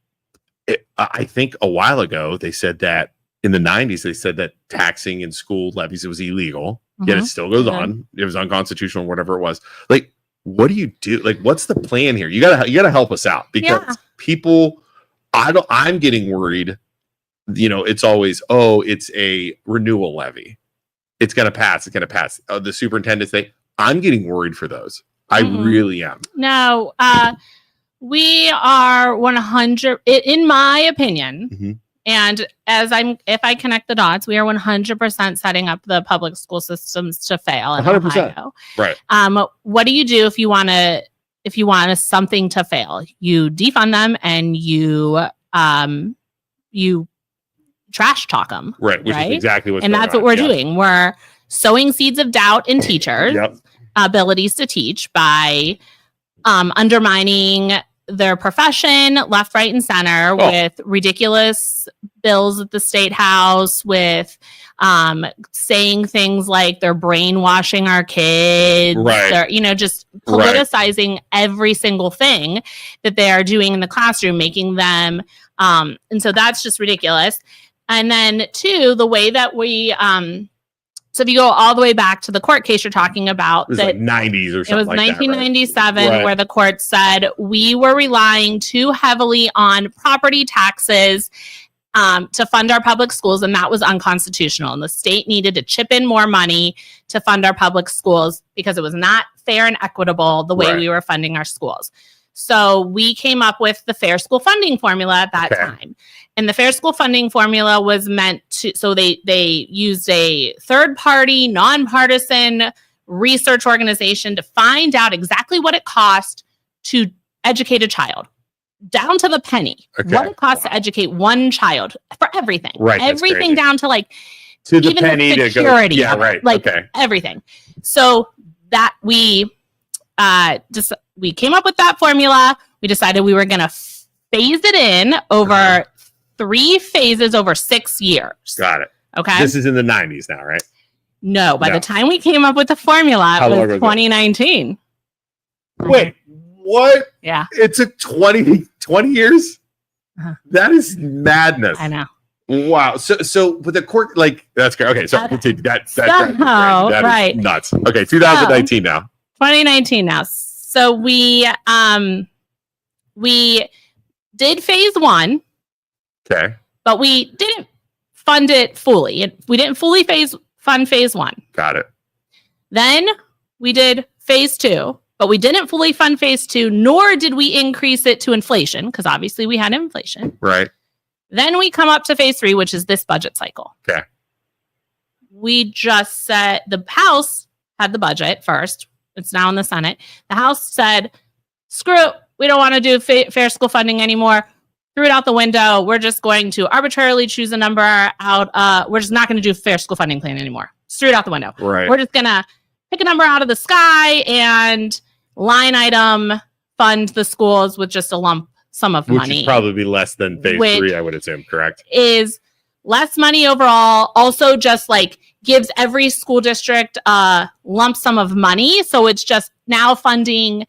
I think a while ago they said that in the 90s, they said that taxing in school levies, it was illegal. Yet it still goes on. It was unconstitutional, whatever it was. Like, what do you do? Like, what's the plan here? You gotta help us out, because people, I'm getting worried. It's always, it's a renewal levy. It's gonna pass. The superintendent's thing. I'm getting worried for those. I really am. No, we are 100, in my opinion. And if I connect the dots, we are 100% setting up the public school systems to fail in 100%. Ohio. Right. What do you do if you want something to fail? You defund them and you trash talk them. Right. Which is exactly what's going on. And that's what we're doing. We're sowing seeds of doubt in teachers' abilities to teach by undermining their profession left, right, and center with ridiculous bills at the state house, with saying things like they're brainwashing our kids, just politicizing every single thing that they are doing in the classroom, making them, and so that's just ridiculous. And then 2, the way that we, so if you go all the way back to the court case you're talking about, it was like 90s or something. It was 1997 where the court said we were relying too heavily on property taxes to fund our public schools, and that was unconstitutional. And the state needed to chip in more money to fund our public schools because it was not fair and equitable the way we were funding our schools. So we came up with the Fair School Funding Formula at that time. And the Fair School Funding Formula was meant to, so they used a third-party, nonpartisan research organization to find out exactly what it cost to educate a child, down to the penny. What it costs to educate one child for everything. Right. Everything down to like to the even penny the to go. security. Yeah, right. Like everything. So that we came up with that formula. We decided we were going to phase it in over 3 phases over 6 years. Got it. Okay. This is in the 90s now, right? No, by the time we came up with the formula, it was 2019. Wait, what? Yeah. It took 20 years? That is madness. I know. Wow. So with the court, like, that's great. Okay, so that is nuts. Okay, 2019 now. 2019 now. So we did phase 1. Okay. But we didn't fund it fully. We didn't fully fund phase 1. Got it. Then we did phase 2, but we didn't fully fund phase 2, nor did we increase it to inflation, because obviously we had inflation. Right. Then we come up to phase 3, which is this budget cycle. Okay. We just said the House had the budget first. It's now in the Senate. The House said, screw it. We don't want to do fair school funding anymore. Threw it out the window. We're just going to arbitrarily choose a number out. We're just not going to do fair school funding plan anymore. Just threw it out the window. Right. We're just going to pick a number out of the sky and line item fund the schools with just a lump sum of money. Which is probably less than phase 3, I would assume, correct? Is less money overall. Also just like gives every school district a lump sum of money. So it's just now funding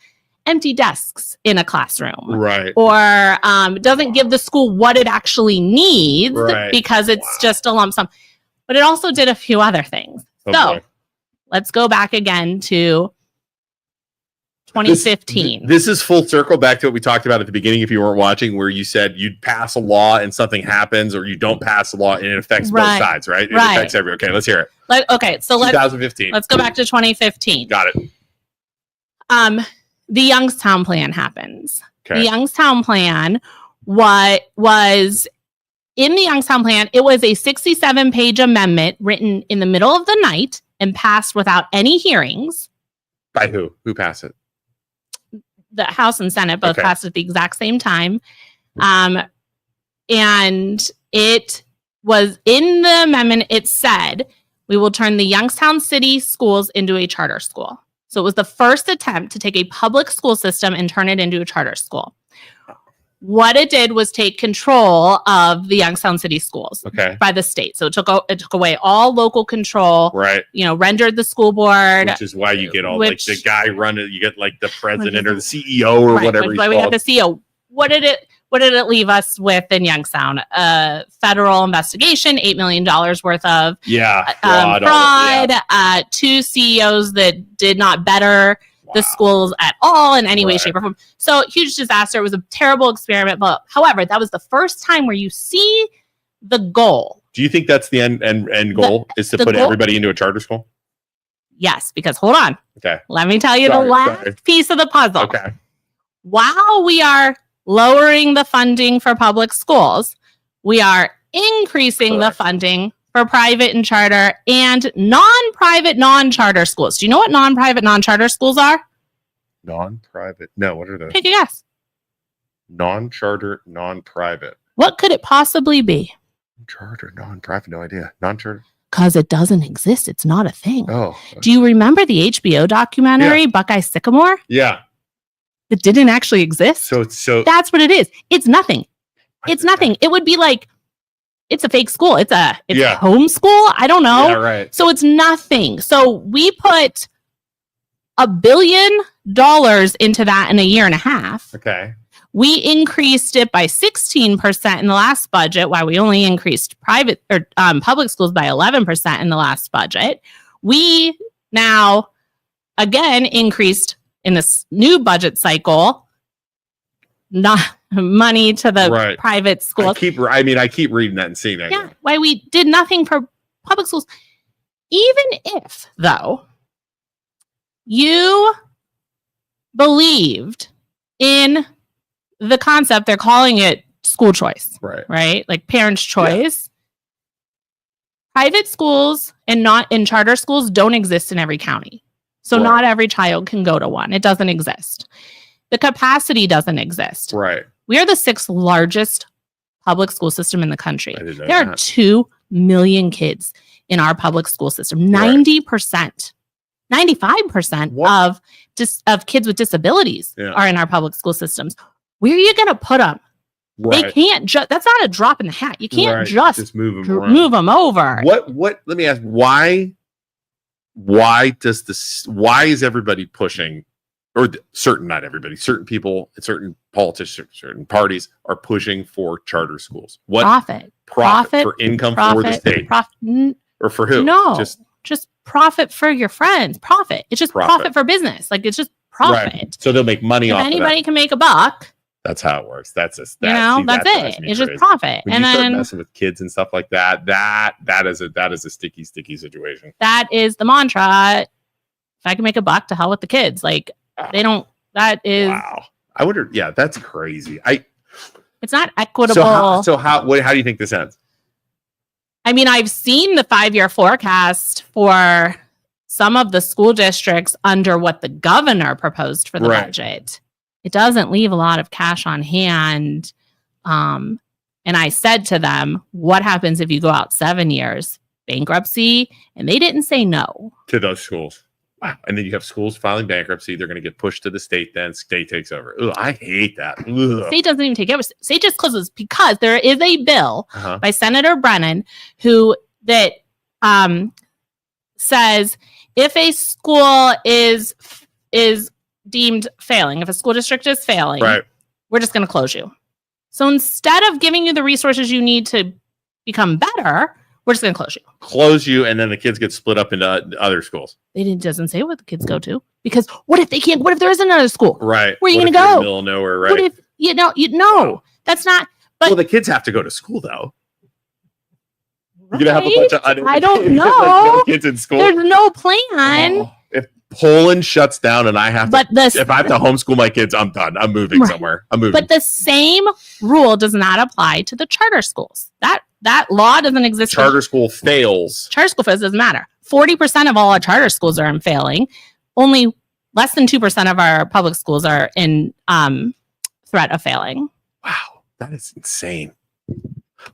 empty desks in a classroom. Right. Or doesn't give the school what it actually needs because it's just a lump sum. But it also did a few other things. Let's go back again to 2015. This is full circle back to what we talked about at the beginning, if you weren't watching, where you said you'd pass a law and something happens, or you don't pass a law and it affects both sides, right? It affects everyone. Okay, let's hear it. So 2015. Let's go back to 2015. Got it. The Youngstown plan happens. Okay. The Youngstown plan, was in the Youngstown plan, it was a 67-page amendment written in the middle of the night and passed without any hearings. By who? Who passed it? The House and Senate both passed at the exact same time. And it was in the amendment, it said, we will turn the Youngstown City schools into a charter school. So it was the first attempt to take a public school system and turn it into a charter school. What it did was take control of the Youngstown City schools by the state. So it took away all local control. Right. Rendered the school board. Which is why you get all like the guy running. You get like the president or the CEO or whatever. Which is why we have the CEO. What did it leave us with in Youngstown? A federal investigation, $8 million worth of fraud. 2 CEOs that did not better the schools at all in any way, shape, or form. So huge disaster. It was a terrible experiment. But however, that was the first time where you see the goal. Do you think that's the end goal is to put everybody into a charter school? Yes, because hold on. Okay. Let me tell you the last piece of the puzzle. Okay. While we are lowering the funding for public schools, we are increasing the funding for private and charter and non-private, non-charter schools. Do you know what non-private, non-charter schools are? Non-private. No, what are those? Take a guess. Non-charter, non-private. What could it possibly be? Charter, non-private, no idea. Non-charter. Because it doesn't exist. It's not a thing. Oh. Do you remember the HBO documentary, Buckeye Sycamore? Yeah. It didn't actually exist. So that's what it is. It's nothing. It's nothing. It would be like, it's a fake school. It's homeschool. I don't know. Yeah, right. So it's nothing. So we put $1 billion into that in a year and a half. Okay. We increased it by 16% in the last budget, while we only increased private or public schools by 11% in the last budget. We now again increased in this new budget cycle, not money to the private schools. I keep reading that and seeing that. Yeah, why we did nothing for public schools. Even if, though, you believed in the concept, they're calling it school choice, right? Like parents' choice. Private schools and not in charter schools don't exist in every county. So not every child can go to one. It doesn't exist. The capacity doesn't exist. Right. We are the 6th largest public school system in the country. There are 2 million kids in our public school system. 90%, 95% of kids with disabilities are in our public school systems. Where are you going to put them? They can't just, that's not a drop in the hat. You can't just move them over. Let me ask, why is everybody pushing, or not everybody, certain people, certain politicians, certain parties are pushing for charter schools? Profit for income for the state? Or for who? No, just profit for your friends. It's just profit for business. Like, it's just profit. Right. So they'll make money off of that. If anybody can make a buck, that's how it works. That's it. It's just profit. When you start messing with kids and stuff like that, that is a sticky situation. That is the mantra. If I can make a buck, to hell with the kids. Like, they don't. That is. Wow. I wonder. Yeah, that's crazy. It's not equitable. So how do you think this ends? I mean, I've seen the 5-year forecast for some of the school districts under what the governor proposed for the budget. It doesn't leave a lot of cash on hand. And I said to them, what happens if you go out 7 years? Bankruptcy? And they didn't say no. To those schools. Wow. And then you have schools filing bankruptcy. They're going to get pushed to the state. Then state takes over. Ugh, I hate that. Ugh. State doesn't even take over. State just closes because there is a bill by Senator Brennan that says if a school is deemed failing, if a school district is failing, we're just going to close you. So instead of giving you the resources you need to become better, we're just going to close you. And then the kids get split up into other schools. It doesn't say what the kids go to, because what if there isn't another school? Right. Where are you going to go? In the middle of nowhere, right? What if, that's not. But the kids have to go to school, though. You're going to have a bunch of I don't know. Kids in school. There's no plan. If Poland shuts down and I have if I have to homeschool my kids, I'm done. I'm moving somewhere. I'm moving. But the same rule does not apply to the charter schools. That law doesn't exist. Charter school fails. Charter school fails, doesn't matter. 40% of all our charter schools are in failing. Only less than 2% of our public schools are in threat of failing. Wow, that is insane.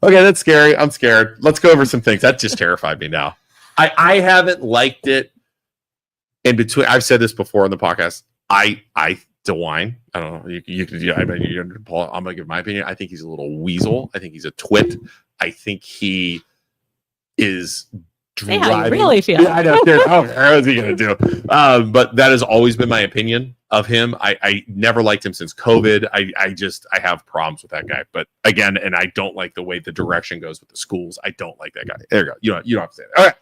Okay, that's scary. I'm scared. Let's go over some things. That just terrified me now. I haven't liked it. In between, I've said this before on the podcast. DeWine, I don't know. I'm gonna give my opinion. I think he's a little weasel. I think he's a twit. I think he is driving. Yeah, I really feel. Yeah, I know. What is he gonna do? But that has always been my opinion of him. I never liked him since COVID. I have problems with that guy. But again, and I don't like the way the direction goes with the schools. I don't like that guy. There you go. You don't have to say that. All right,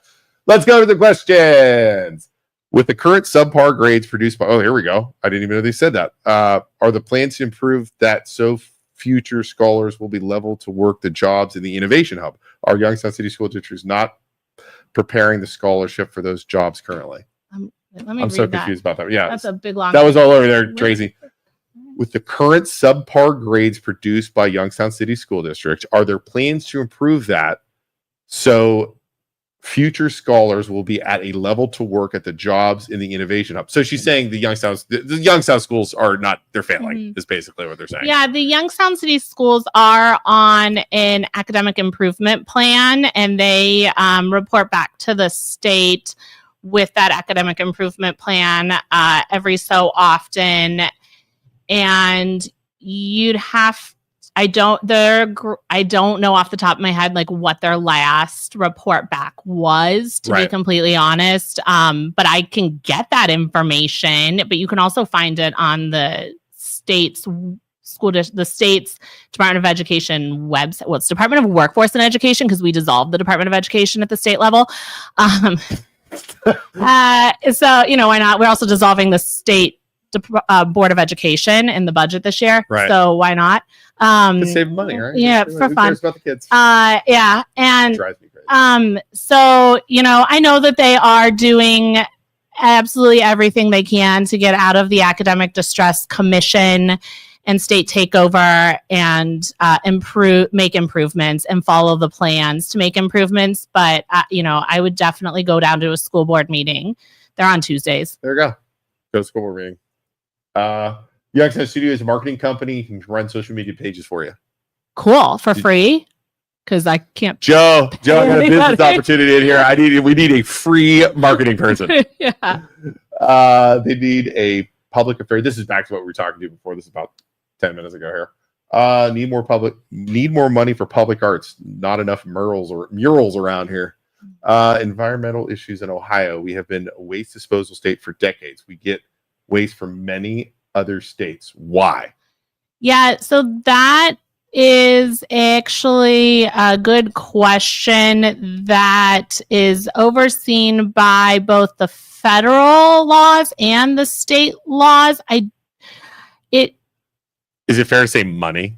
let's go to the questions. With the current subpar grades produced by, here we go. I didn't even know they said that. Are the plans to improve that so future scholars will be level to work the jobs in the Innovation Hub? Are Youngstown City School Districts not preparing the scholarship for those jobs currently? I'm so confused about that. Yeah, that's a big long. That was all over there, Tracy. With the current subpar grades produced by Youngstown City School District, are there plans to improve that so future scholars will be at a level to work at the jobs in the Innovation Hub? So she's saying the Youngstown schools are not, they're failing, is basically what they're saying. Yeah, the Youngstown City schools are on an academic improvement plan, and they report back to the state with that academic improvement plan every so often. And I don't know off the top of my head like what their last report back was, to be completely honest. But I can get that information. But you can also find it on the state's Department of Education website. Well, it's Department of Workforce and Education, because we dissolved the Department of Education at the state level. So why not? We're also dissolving the state Board of Education in the budget this year. Right. So why not? To save money, right? Yeah, Who for fun. cares about the kids? Yeah. And Drives me crazy. so, I know that they are doing absolutely everything they can to get out of the Academic Distress Commission and state takeover and make improvements and follow the plans to make improvements. But, I would definitely go down to a school board meeting. They're on Tuesdays. There you go. Go to school board meeting. Youngstown Studio is a marketing company. He can run social media pages for you. Cool. For free. Because I can't. Joe, I got a business opportunity in here. We need a free marketing person. Yeah. They need a public affair. This is back to what we were talking to before. This is about 10 minutes ago here. Need more money for public arts. Not enough murals around here. Environmental issues in Ohio. We have been a waste disposal state for decades. We get waste from many other states. Why? Yeah, so that is actually a good question that is overseen by both the federal laws and the state laws. Is it fair to say money?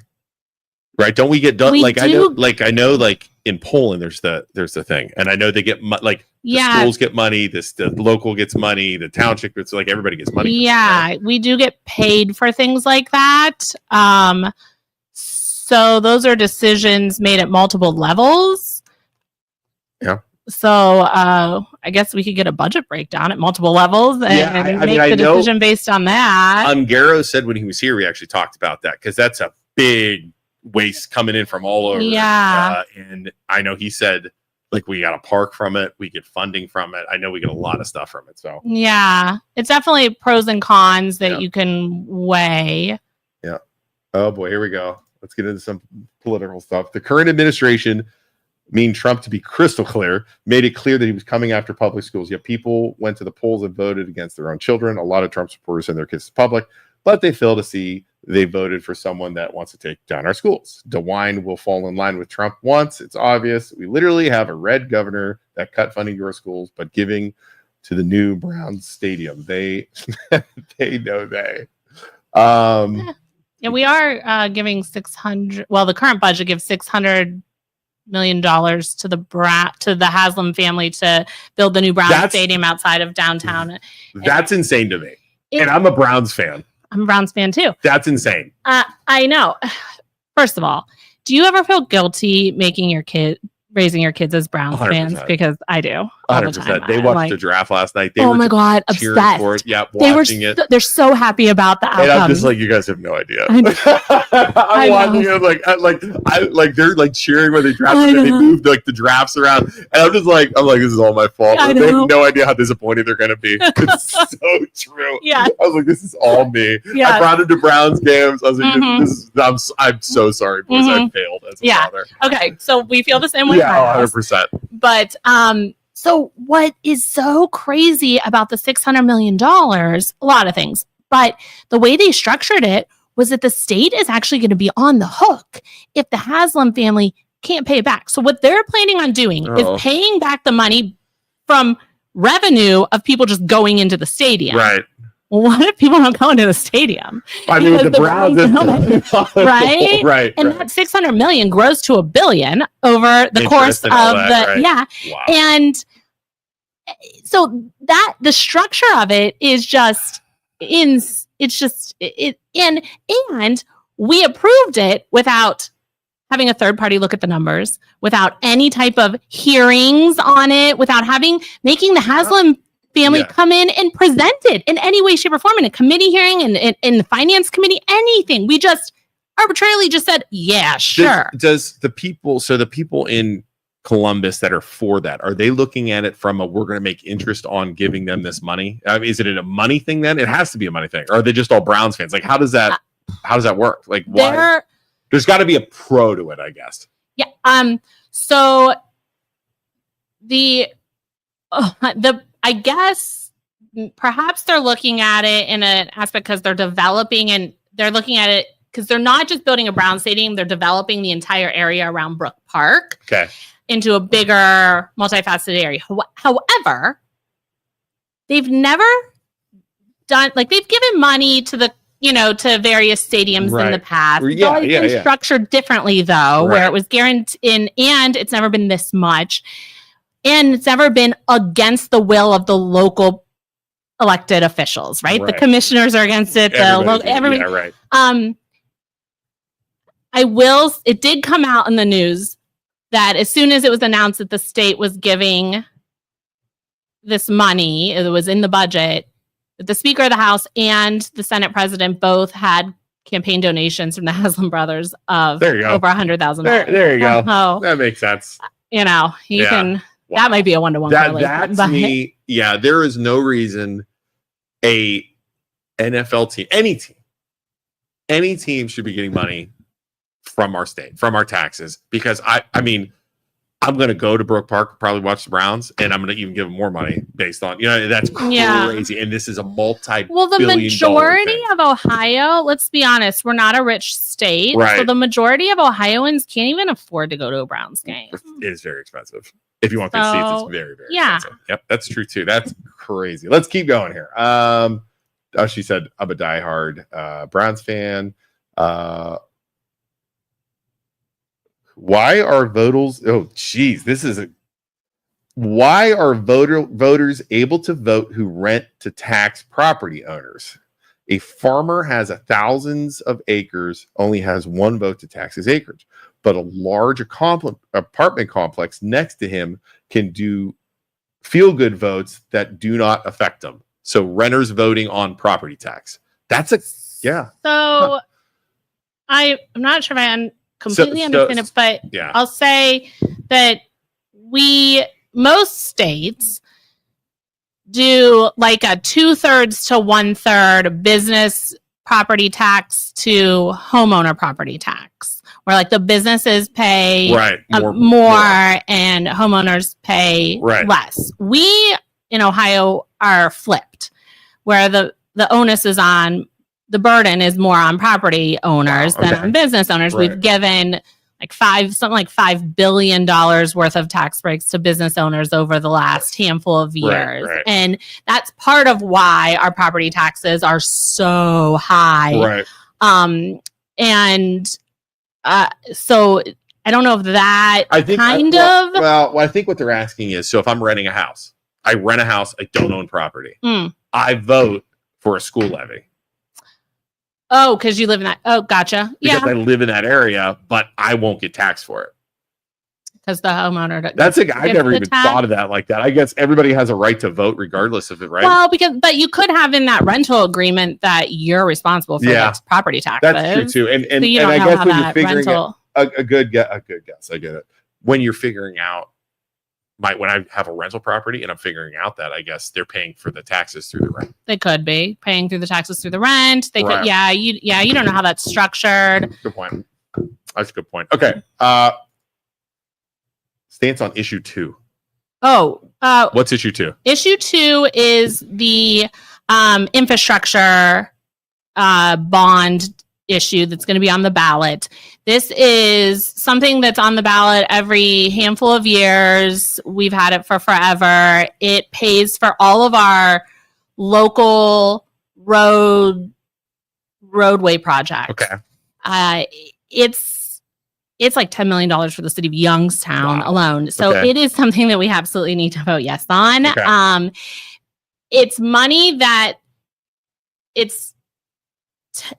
Right? Don't we get done? I know in Poland there's the thing, and I know they get the schools get money, the local gets money, the township gets everybody gets money. Yeah, we do get paid for things like that. So those are decisions made at multiple levels. Yeah. So I guess we could get a budget breakdown at multiple levels and make the decision based on that. Ungaro said when he was here, we actually talked about that because that's a big waste coming in from all over. Yeah. And I know he said we got a park from it. We get funding from it. I know we get a lot of stuff from it. So yeah, it's definitely pros and cons that you can weigh. Yeah. Oh boy, here we go. Let's get into some political stuff. The current administration, Trump to be crystal clear, made it clear that he was coming after public schools. Yet people went to the polls and voted against their own children. A lot of Trump supporters send their kids to public, but they fail to see they voted for someone that wants to take down our schools. DeWine will fall in line with Trump once. It's obvious. We literally have a red governor that cut funding to our schools, but giving to the new Browns stadium. They know they. Yeah, we are giving $600. Well, the current budget gives $600 million to the Haslam family to build the new Browns stadium outside of downtown. That's insane to me. And I'm a Browns fan. I'm a Browns fan too. That's insane. I know. First of all, do you ever feel guilty raising your kids as Browns 100%. Fans? Because I do. 100%. They watched the draft last night. They were my God, obsessed. For it. Yeah, watching it. They're so happy about the outcome. And I'm just you guys have no idea. I'm watching it they're cheering when they drafted and they moved the drafts around. And I'm just this is all my fault. They have no idea how disappointed they're going to be. It's so true. Yeah. I was this is all me. Yeah. I brought him to Browns games. I was I'm so sorry, boys. I failed as a father. Okay. So we feel the same way. Yeah, 100%. But so what is so crazy about the $600 million? A lot of things, but the way they structured it was that the state is actually going to be on the hook if the Haslam family can't pay it back. So what they're planning on doing is paying back the money from revenue of people just going into the stadium. Right. Well, what if people don't go into the stadium? I mean, the Browns, right? Right. And that $600 million grows to $1 billion over the course of Wow. And so that the structure of it is just and we approved it without having a third party look at the numbers, without any type of hearings on it, without making the Haslam family come in and present it in any way, shape, or form in a committee hearing and in the finance committee, anything. We just arbitrarily just said, yeah, sure. Does the people in Columbus that are for that, are they looking at it from we're going to make interest on giving them this money? I mean, is it a money thing then? It has to be a money thing. Or are they just all Browns fans? How does that work? Why? There's got to be a pro to it, I guess. Yeah. So I guess perhaps they're looking at it in an aspect because they're developing and they're looking at it because they're not just building a Brown stadium, they're developing the entire area around Brook Park into a bigger, multifaceted area. However, they've never done, like they've given money to the, to various stadiums in the past. It's always been structured differently though, where it was guaranteed, and it's never been this much. And it's never been against the will of the local elected officials, right? The commissioners are against it. Everybody. Yeah, right. It did come out in the news that as soon as it was announced that the state was giving this money, it was in the budget, that the Speaker of the House and the Senate President both had campaign donations from the Haslam brothers of over $100,000. There you go. That makes sense. You can. Wow. That might be a one-to-one correlation. That to me, there is no reason a NFL team, any team should be getting money from our state, from our taxes, because I mean, I'm going to go to Brook Park, probably watch the Browns, and I'm going to even give them more money based on, that's crazy. And this is a the majority of Ohio, let's be honest, we're not a rich state. Right. So the majority of Ohioans can't even afford to go to a Browns game. It is very expensive. If you want the seats, it's very, very expensive. Yep, that's true too. That's crazy. Let's keep going here. She said, I'm a diehard Browns fan. Why are voters? Oh, geez, why are voters able to vote who rent to tax property owners? A farmer has thousands of acres, only has one vote to tax his acreage, but a large apartment complex next to him can do feel-good votes that do not affect them. So renters voting on property tax. So I'm not sure if I completely understand it, but I'll say that most states do like a 2/3 to 1/3 business property tax to homeowner property tax, where like the businesses pay more and homeowners pay less. We in Ohio are flipped, where the onus is on, the burden is more on property owners than on business owners. We've given something like $5 billion worth of tax breaks to business owners over the last handful of years. And that's part of why our property taxes are so high. So I don't know if that I think what they're asking is, so if I'm renting a house, I rent a house, I don't own property. I vote for a school levy. Oh, because you live in that. Oh, gotcha. Because I live in that area, but I won't get taxed for it. Because the homeowner. I never even thought of that like that. I guess everybody has a right to vote regardless of it, right? Well, but you could have in that rental agreement that you're responsible for the property taxes. That's true too. And so you don't I know guess how when that you're figuring rental. a good guess, I get it. When you're figuring out when I have a rental property and I'm figuring out that, I guess they're paying for the taxes through the rent. They could be paying through the taxes through the rent. They could, you don't know how that's structured. Good point. That's a good point. Okay. Stance on issue 2. What's issue 2? Issue 2 is the infrastructure bond issue that's going to be on the ballot. This is something that's on the ballot every handful of years. We've had it for forever. It pays for all of our local roadway projects. Okay. It's like $10 million for the city of Youngstown alone. So it is something that we absolutely need to vote yes on. Okay. It's money that it's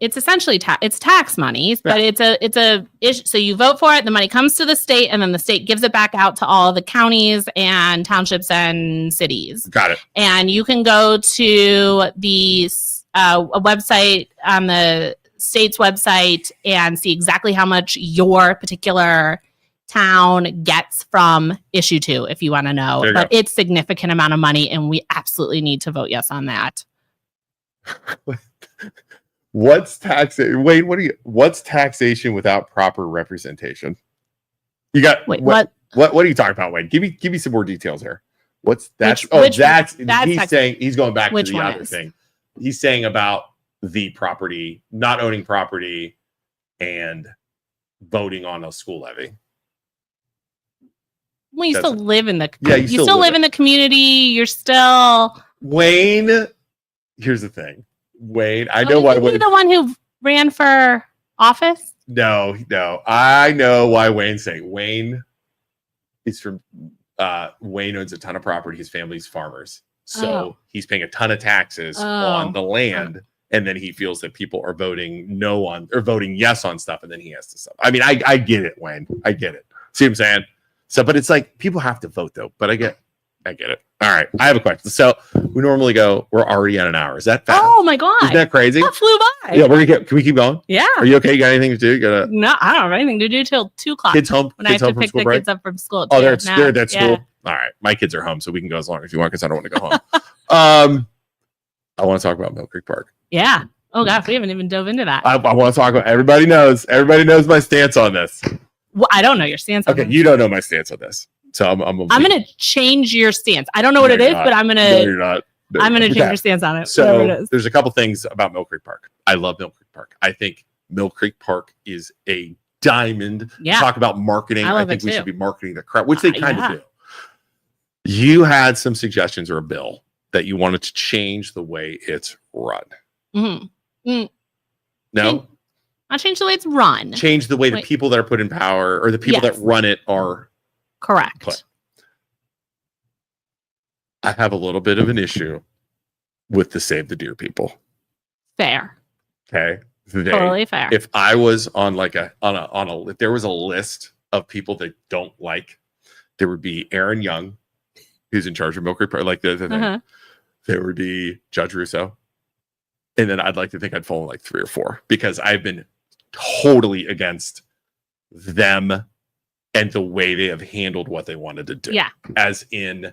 essentially it's tax money, but so you vote for it, the money comes to the state, and then the state gives it back out to all the counties and townships and cities. Got it. And you can go to the a website on the state's website and see exactly how much your particular town gets from issue 2 if you want to know. But it's significant amount of money, and we absolutely need to vote yes on that. What's taxation without proper representation? You got what are you talking about, Wayne? Give me some more details here. He's saying he's going back to the other thing. He's saying about the property, not owning property and voting on a school levy. Well, you still live in the you still live in the community. You're still Wayne. here's the thing, Wayne. I know why. Isn't he the one who ran for office? No. I know why Wayne's saying. Wayne is from. Wayne owns a ton of property. His family's farmers, so he's paying a ton of taxes on the land. And then he feels that people are voting no on or voting yes on stuff, and then he has to stop. I mean, I get it, Wayne. I get it. See what I'm saying? So, but it's like people have to vote though. But I get it. All right, I have a question. So we normally go. We're already at an hour. Is that fast? Oh my god! Isn't that crazy? That flew by. Yeah, can we keep going? Yeah. Are you okay? You got anything to do? You got No, I don't have anything to do till 2:00. kids home? When I have to pick the kids up from school. Oh, they're at school. All right, my kids are home, so we can go as long as you want because I don't want to go home. I want to talk about Mill Creek Park. Yeah. Oh gosh, we haven't even dove into that. I want to talk about. Everybody knows my stance on this. Well, I don't know your stance. Okay, you don't know my stance on this, so I'm gonna change your stance. I don't know what it is, but I'm gonna. No, you're not. No, I'm gonna change your stance on it. So there's a couple things about Mill Creek Park. I love Mill Creek Park. I think Mill Creek Park is a diamond. Yeah. Talk about marketing. I think we too. should be marketing the crap, which they kind of do. You had some suggestions or a bill that you wanted to change the way it's run. Mm-hmm. No, not change the way it's run. Change the way the people that are put in power or the people that run it are correct. Put. I have a little bit of an issue with the Save the Deer people. Fair. Okay. Totally fair. If I was on if there was a list of people that don't like, there would be Aaron Young, who's in charge of Mill Creek Park, like the thing. There would be Judge Russo. And then I'd like to think I'd fall in like 3 or 4 because I've been totally against them and the way they have handled what they wanted to do. Yeah. As in,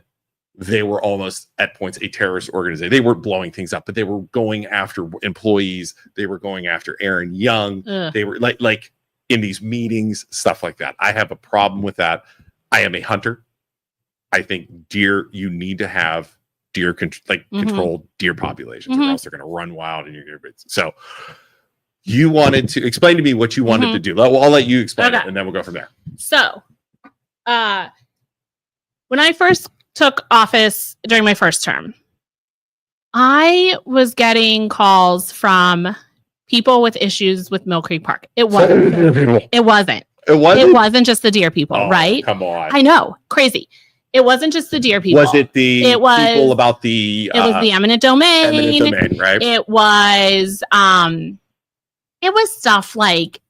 they were almost at points a terrorist organization. They were blowing things up, but they were going after employees. They were going after Aaron Young. They were like in these meetings, stuff like that. I have a problem with that. I am a hunter. I think deer, you need to have deer controlled deer populations, or else they're going to run wild and you're going to. So you wanted to explain to me what you wanted to do. I'll let you explain it, and then we'll go from there. So, when I first took office during my first term, I was getting calls from people with issues with Mill Creek Park. It wasn't just the deer people, right? Come on. I know, crazy. It wasn't just the deer people. Was it the people about the? It was the eminent domain. Eminent domain, right? It was stuff like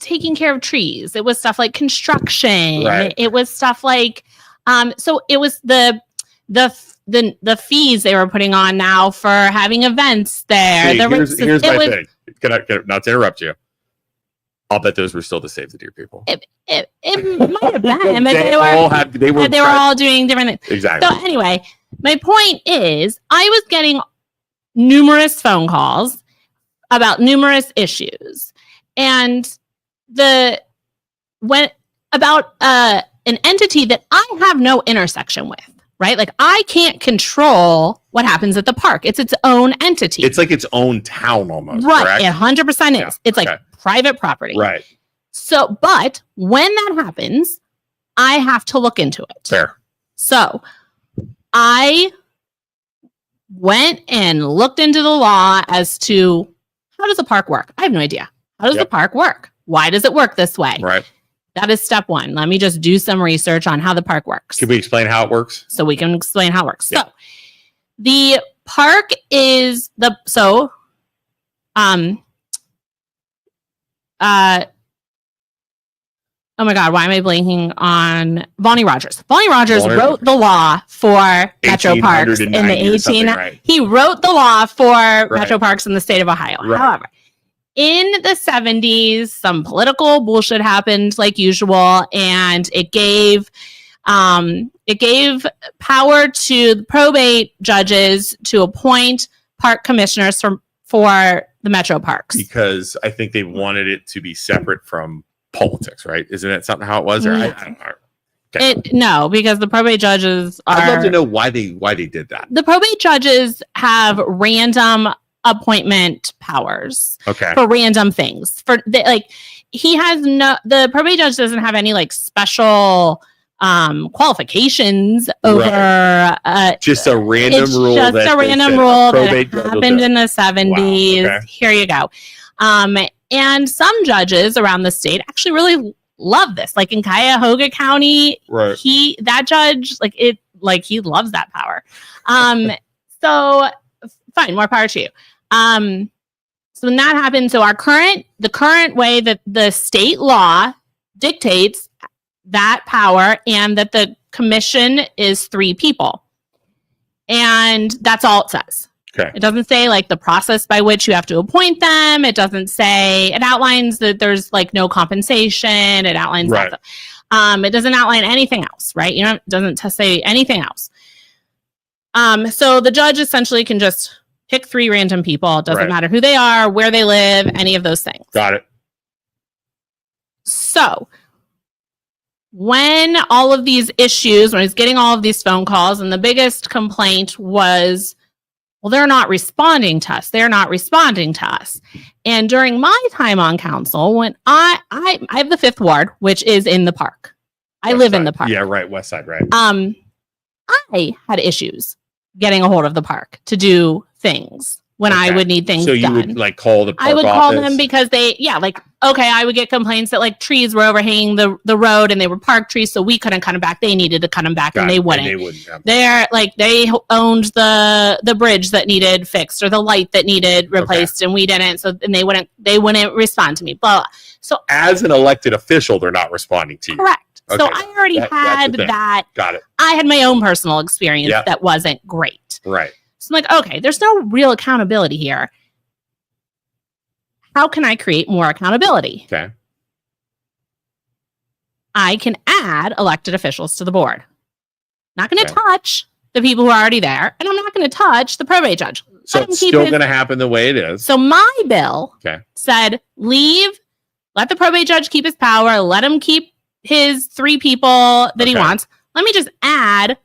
taking care of trees. It was stuff like construction. Right. It was stuff like so it was the fees they were putting on now for having events there. See, here's my thing. Can I not to interrupt you? I'll bet those were still the Save the Deer people. It might have been, but they were all doing different things. Exactly. So anyway, my point is, I was getting numerous phone calls about numerous issues, and about an entity that I have no intersection with. Right? Like, I can't control what happens at the park. It's its own entity. It's like its own town almost. Right. Correct? It 100% is. Yeah. It's like private property. Right. So, but when that happens, I have to look into it. Fair. So I went and looked into the law as to how does the park work? I have no idea. How does the park work? Why does it work this way? Right. That is step 1. Let me just do some research on how the park works. Can we explain how it works? So we can explain how it works. Yeah. So the park is oh my God, why am I blanking on Bonnie Rogers? Bonnie Rogers wrote the law for Metro Parks in the right? He wrote the law for Metro Parks in the state of Ohio. Right. However, in the 70s, some political bullshit happened like usual, and it gave power to the probate judges to appoint park commissioners for the Metro Parks. Because I think they wanted it to be separate from politics, right? Isn't that something how it was? Or I don't know. Okay. No, because the probate judges I'd love to know why they did that. The probate judges have random appointment powers for random things. The probate judge doesn't have any like special qualifications over just a random it's rule. Just a random rule that happened in the 70s. Wow, okay. Here you go. And some judges around the state actually really love this. Like in Cuyahoga County, right. that judge, he loves that power. So fine, more power to you. So when that happens, so the current way that the state law dictates that power, and that the commission is 3 people. And that's all it says. Okay. It doesn't say like the process by which you have to appoint them. It doesn't say, it outlines that there's like no compensation. It outlines right. that. It doesn't outline anything else, right? It doesn't say anything else. So the judge essentially can just pick 3 random people. It doesn't matter who they are, where they live, any of those things. Got it. So when all of these issues, when I was getting all of these phone calls, and the biggest complaint was, well, they're not responding to us. They're not responding to us. And during my time on council, when I have the 5th ward, which is in the park. I live in the park. Yeah, right. West side, right. I had issues getting a hold of the park to do things when I would need things done. So you would like call the park I would office? call them because I would get complaints that like trees were overhanging the road and they were park trees, so we couldn't cut them back. They needed to cut them back, and they wouldn't. They're like, they owned the bridge that needed fixed or the light that needed replaced, and we didn't. So and they wouldn't respond to me. Blah. So as an elected official, they're not responding to you. Correct. Okay. So I already had that. Got it. I had my own personal experience that wasn't great. Right. So I'm like, okay, there's no real accountability here. How can I create more accountability? Okay. I can add elected officials to the board. Not going to touch the people who are already there, and I'm not going to touch the probate judge. So it's still going to happen the way it is. So my bill said, let the probate judge keep his power, let him keep his 3 people that he wants. Let me just add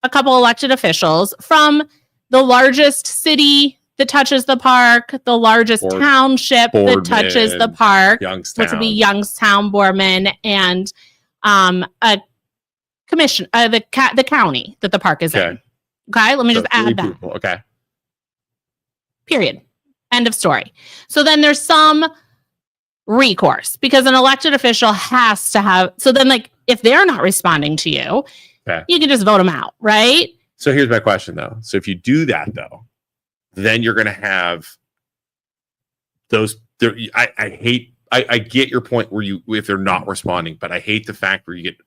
a couple elected officials from the largest city that touches the park, the largest township that touches the park, Youngstown. Which would be Youngstown, Boardman, and a commission, the county that the park is in. Okay, let me just add that. People. Okay. Period. End of story. So then there's some recourse because an elected official has to have. So then, like, if they're not responding to you, you can just vote them out, right? So here's my question, though. So if you do that, though, then you're going to have those. I get your point where if they're not responding, but I hate the fact where you get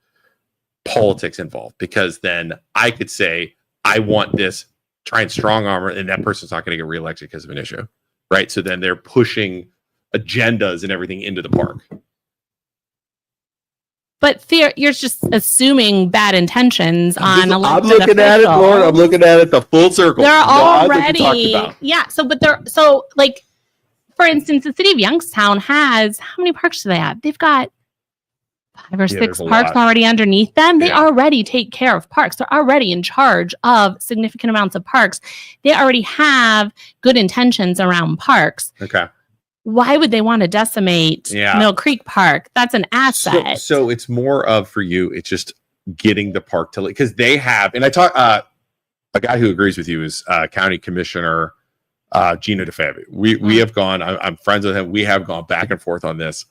politics involved, because then I could say, I want this, try and strong armor, and that person's not going to get reelected because of an issue, right? So then they're pushing agendas and everything into the park. But you're just assuming bad intentions on elected officials. I'm looking at it, Lauren. I'm looking at it the full circle. They're already, So like, for instance, the city of Youngstown has, how many parks do they have? They've got 5 or 6 parks already underneath them. They already take care of parks. They're already in charge of significant amounts of parks. They already have good intentions around parks. Okay. Why would they want to decimate Mill Creek Park? That's an asset. So it's more of, for you, it's just getting the park to, because they have, and I talk, a guy who agrees with you is County Commissioner Gino DeFabi. We have gone, I'm friends with him. We have gone back and forth on this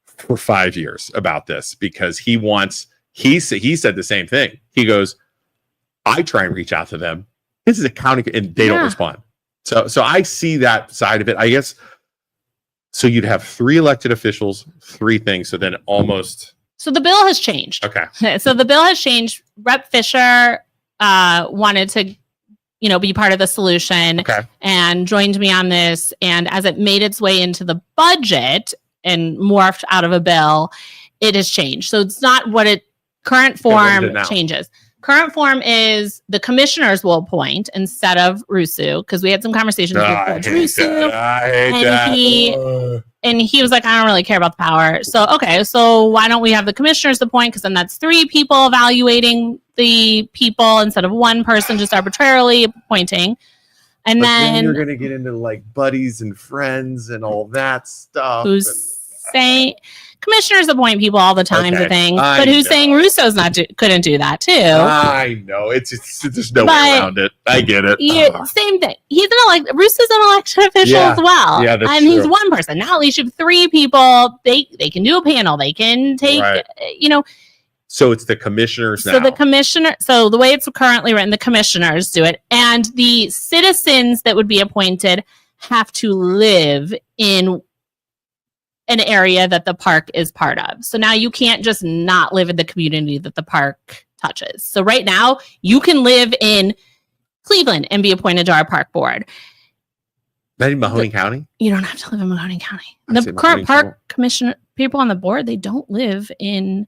for 5 years about this, because he said the same thing. He goes, I try and reach out to them. This is a county, and they don't respond. So I see that side of it, I guess. So you'd have 3 elected officials, 3 things. So then almost. So the bill has changed. Okay. So the bill has changed. Rep. Fisher wanted to, be part of the solution and joined me on this. And as it made its way into the budget and morphed out of a bill, it has changed. So it's not current form changes. Current form is the commissioners will appoint instead of Rusu, because we had some conversations with Judge Rusu. And he was like, I don't really care about the power. So why don't we have the commissioners appoint? Because then that's 3 people evaluating the people instead of 1 person just arbitrarily appointing. And then you're going to get into like buddies and friends and all that stuff. Who's saying? Commissioners appoint people all the time to things, but who's saying Russo's couldn't do that too? I know it's there's no way around it. I get it. Same thing. Russo's an elected official as well. Yeah, that's and true. He's one person. Now at least you have three people. They can do a panel. They can take So it's the commissioners now. So the way it's currently written, the commissioners do it, and the citizens that would be appointed have to live in an area that the park is part of. So now you can't just not live in the community that the park touches. So right now you can live in Cleveland and be appointed to our park board. Not in Mahoning County? You don't have to live in Mahoning County. The current park commissioner people on the board, they don't live in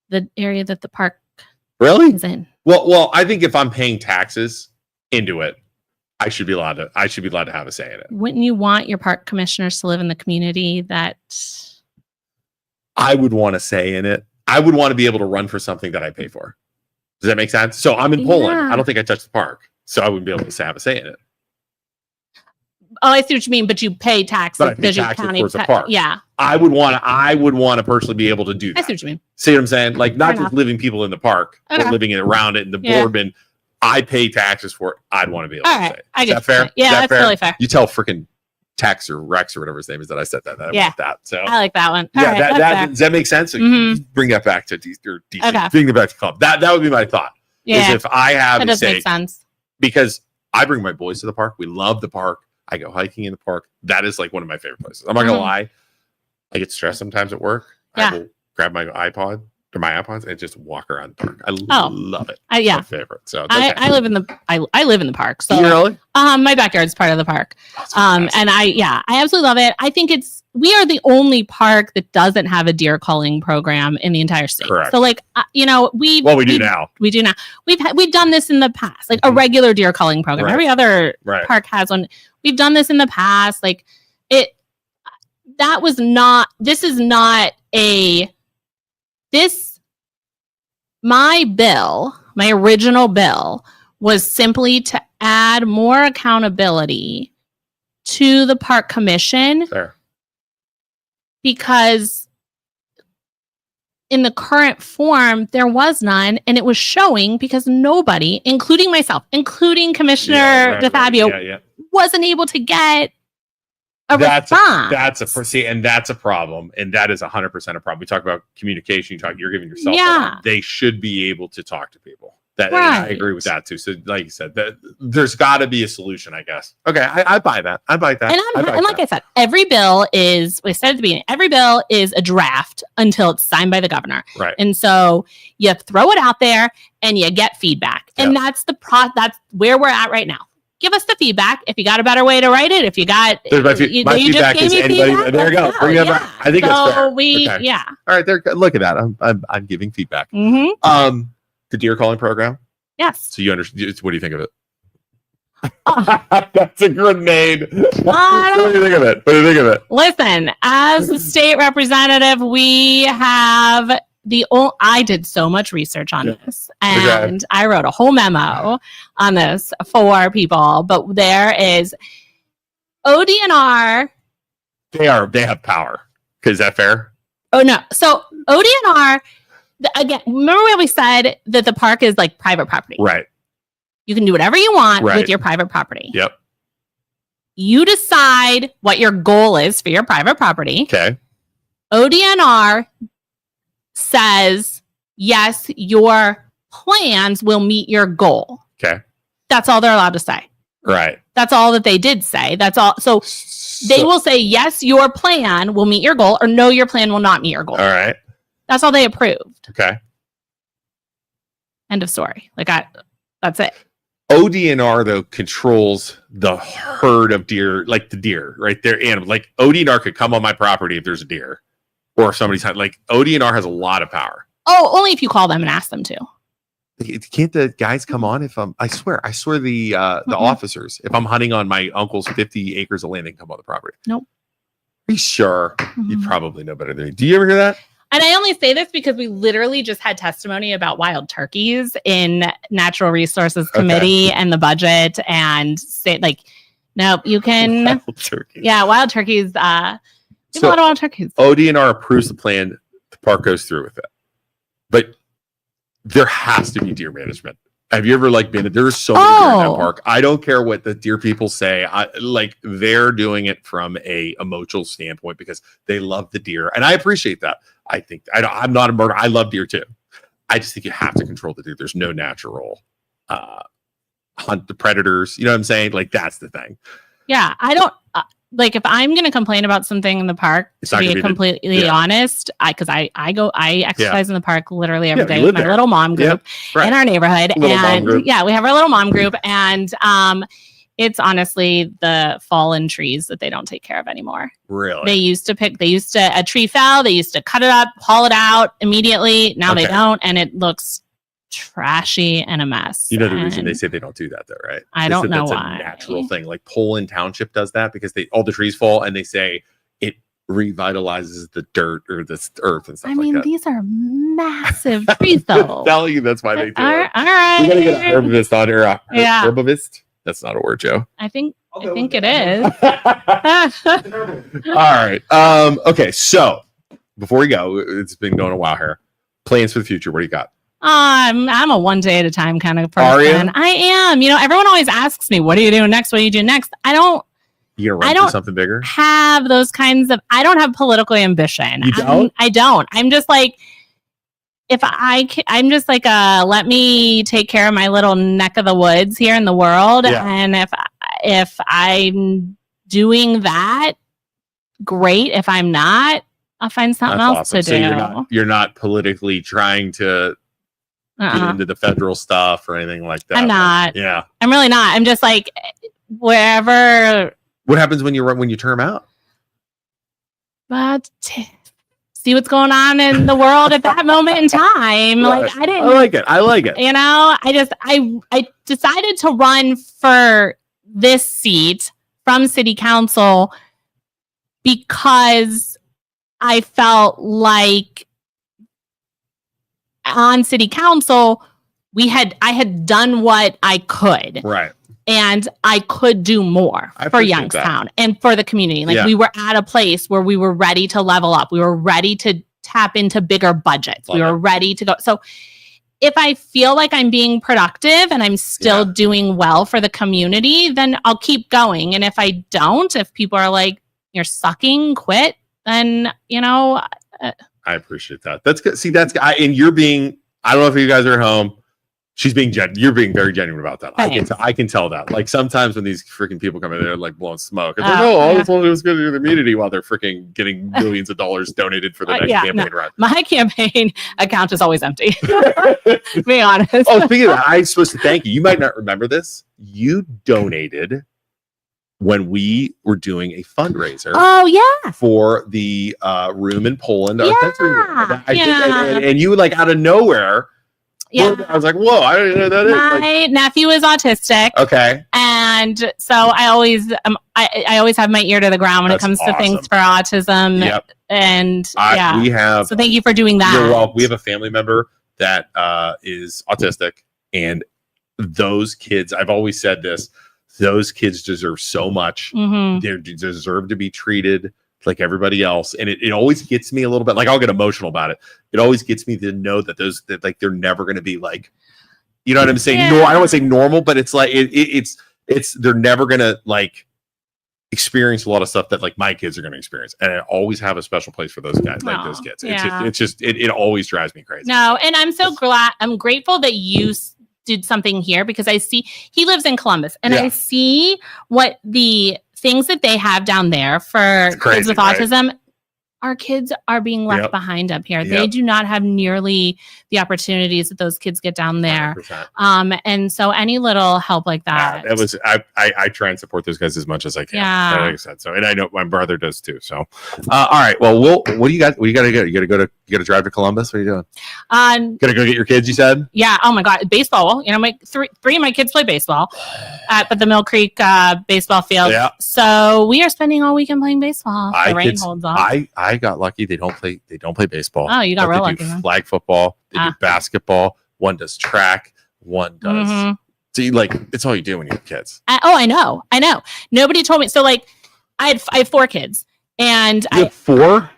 the area that the park is in. Well, I think if I'm paying taxes into it, I should be allowed to have a say in it. Wouldn't you want your park commissioners to live in the community that I would want to say in it? I would want to be able to run for something that I pay for. Does that make sense? So I'm in Poland. I don't think I touched the park, so I wouldn't be able to have a say in it. Oh, I see what you mean, but you pay taxes because you towards the park. Yeah. I would want to personally be able to do that. I see what you mean. See what I'm saying? Like not just living people in the park, but living around it in the Bourbon. I pay taxes for it. I'd want to be able to say it. I get that fair? Yeah, that's fair? Really fair. You tell freaking Tex or Rex or whatever his name is that I said that. That. So I like that one. Does that make sense? Mm-hmm. Bring that back to DC. Bring it back to club. That would be my thought. Yeah. Is if I have that does make sense. Because I bring my boys to the park. We love the park. I go hiking in the park. That is like one of my favorite places. I'm not gonna lie. I get stressed sometimes at work. I will grab my iPod or my iPods and just walk around the park. I love it. It's my favorite. So I live in the park. So really? My backyard's part of the park. And I absolutely love it. I think we are the only park that doesn't have a deer culling program in the entire state. Correct. So we do now. We do now. We've done this in the past, like a regular deer culling program. Every other park has one. We've done this in the past. My original bill was simply to add more accountability to the park commission. Fair. Because in the current form, there was none, and it was showing because nobody, including myself, including Commissioner DeFabio, wasn't able to get a response. That's a problem, and that is 100% a problem. We talk about communication. You're giving yourself. They should be able to talk to people. And I agree with that too. So, like you said, there's got to be a solution, I guess. Okay, I buy that. I buy that. And like I said, every bill is. We said at the beginning, every bill is a draft until it's signed by the governor. Right. And so you throw it out there and you get feedback, and that's that's where we're at right now. Give us the feedback. If you got a better way to write it, if you got my feedback is anybody. There you go. Bring it back. I think that's fair. Okay. All right. There. Look at that. I'm giving feedback. Mm-hmm. The deer calling program. Yes. So you understand? What do you think of it? That's a grenade. What do you think of it? Listen, as a state representative, we have I did so much research on this, and I wrote a whole memo on this for people. But there is ODNR. They have power. Is that fair? Oh no. So ODNR. Again, remember when we said that the park is like private property? Right. You can do whatever you want with your private property. Yep. You decide what your goal is for your private property. Okay. ODNR says, yes, your plans will meet your goal. Okay. That's all they're allowed to say. Right. That's all that they did say. That's all. So they will say, yes, your plan will meet your goal, or no, your plan will not meet your goal. All right. That's all they approved. Okay. End of story. That's it. ODNR though controls the herd of deer, like the deer, right? They're animals. Like ODNR could come on my property if there's a deer, or if somebody's like ODNR has a lot of power. Oh, only if you call them and ask them to. Can't the guys come on if I swear the officers, if I'm hunting on my uncle's 50 acres of land, they can come on the property. Nope. Are you sure? Mm-hmm. You probably know better than me. Do you ever hear that? And I only say this because we literally just had testimony about wild turkeys in Natural Resources Committee and the budget, and say nope, you can. Wild turkeys. Yeah, wild turkeys. We have a lot of wild turkeys. ODNR approves the plan. The park goes through with it. But there has to be deer management. Have you ever been? There's so many deer in that park. I don't care what the deer people say. They're doing it from a emotional standpoint because they love the deer, and I appreciate that. I'm not a murderer. I love deer too. I just think you have to control the deer. There's no natural hunt the predators. You know what I'm saying? That's the thing. Yeah, I don't if I'm going to complain about something in the park. To be completely honest, because I exercise in the park literally every day with my little mom group in our neighborhood, we have our little mom group, and it's honestly the fallen trees that they don't take care of anymore. Really, a tree fell, they used to cut it up, haul it out immediately. Now they don't, and it looks trashy and a mess. You know the reason they say they don't do that though, right? I don't know that's why. A natural thing. Poland Township does that because all the trees fall and they say it revitalizes the dirt or the earth and stuff like that. These are massive trees though. I'm telling you, that's why they do it. All right. We gotta get an herbivist on here. Herbivist? That's not a word, Joe. I think it is. All right. Okay, so before we go, it's been going a while here. Plans for the future. What do you got? I'm a one day at a time kind of person. Are you? I am. Everyone always asks me, what are you doing next? What are you doing next? You gonna run for something bigger? Have those kinds of, I don't have political ambition. You don't? I don't. I'm just let me take care of my little neck of the woods here in the world. Yeah. And if I'm doing that, great. If I'm not, I'll find something else to do. So you're not politically trying to get into the federal stuff or anything like that. I'm not. Yeah. I'm really not. I'm just wherever. What happens when you term out? But see what's going on in the world at that moment in time. Right. I like it. I decided to run for this seat from city council because I felt like on city council, I had done what I could. Right. And I could do more for Youngstown and for the community. We were at a place where we were ready to level up. We were ready to tap into bigger budgets. We were ready to go. So if I feel like I'm being productive and I'm still doing well for the community, then I'll keep going. And if I don't, if people are like, you're sucking, quit, then, I appreciate that. That's good. See, and you're being, I don't know if you guys are at home. She's being you're being very genuine about that. I can tell that. Sometimes when these freaking people come in, they're blowing smoke. It's all this one was good to the community while they're freaking getting millions of dollars donated for the next campaign run. My campaign account is always empty. To be honest. Oh, speaking of that, I'm supposed to thank you. You might not remember this. You donated when we were doing a fundraiser. Oh yeah. For the room in Poland. Yeah. And you out of nowhere. Yeah. I was like, whoa, I don't know that is. My nephew is autistic. Okay. And so I always have my ear to the ground when it comes to things for autism. Yep. And we have. So thank you for doing that. We have a family member that is autistic, and those kids, I've always said this, those kids deserve so much. Mm-hmm. They deserve to be treated like everybody else, and it always gets me a little bit I'll get emotional about it. It always gets me to know that they're never going to be you know what I'm saying? Yeah. No, I don't want to say normal, but it's it's they're never going to experience a lot of stuff that my kids are going to experience, and I always have a special place for those guys, those kids. It always drives me crazy. No, and I'm so glad. I'm grateful that you did something here because I see he lives in Columbus, and I see what the things that they have down there for kids with autism. Our kids are being left behind up here. They do not have nearly the opportunities that those kids get down there. 100%. And so any little help like that. I try and support those guys as much as I can. Yeah. Like I said, so, and I know my brother does too. So, all right. Well, what do you got? What do you got to go? You got to drive to Columbus. What are you doing? Gonna go get your kids, you said? Yeah. Oh my God. Baseball. My three of my kids play baseball at the Mill Creek baseball field. Yeah. So we are spending all weekend playing baseball. The rain holds off. I got lucky. They don't play baseball. Oh, you got real lucky. They do flag football. They do basketball. One does track. One does. Mm-hmm. So it's all you do when you have kids. I know. Nobody told me. So I have 4 kids, And You have 4?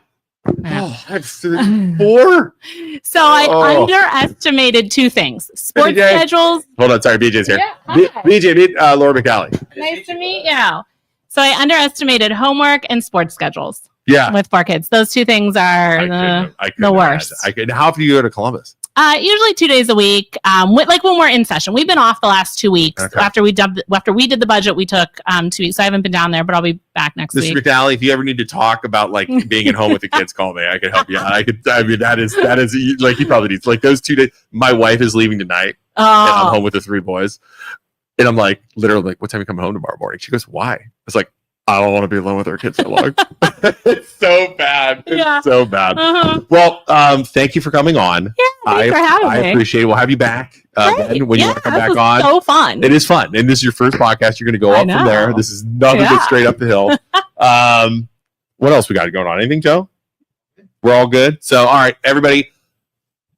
Oh, I have 4. So I underestimated 2 things: sports BJ. schedules. Hold on, sorry, BJ's here. Yeah, hi. BJ, meet Laura McNally. Nice to meet you. So I underestimated homework and sports schedules. Yeah, With 4 kids, those 2 things are the worst. How often do you go to Columbus? Usually 2 days a week. Like when we're in session, we've been off the last 2 weeks. Okay. After we did the budget, we took 2 weeks. So I haven't been down there, but I'll be back next Mr. week. McNally, if you ever need to talk about like being at home with the kids, call me. I can help you. I mean, that is like you probably need like those 2 days. My wife is leaving tonight, and I'm home with the 3 boys, and I'm like literally like, what time are you coming home tomorrow morning? She goes, why? I was like, I don't want to be alone with our kids so long. It's so bad. It's so bad. Uh-huh. Well, thank you for coming on. Yeah, thanks for having I me. appreciate it. We'll have you back when you want to come back on. So fun. It is fun. And this is your first podcast. You're going to go up from there. This is nothing but straight up the hill. What else we got going on? Anything, Joe? We're all good. So, all right, everybody.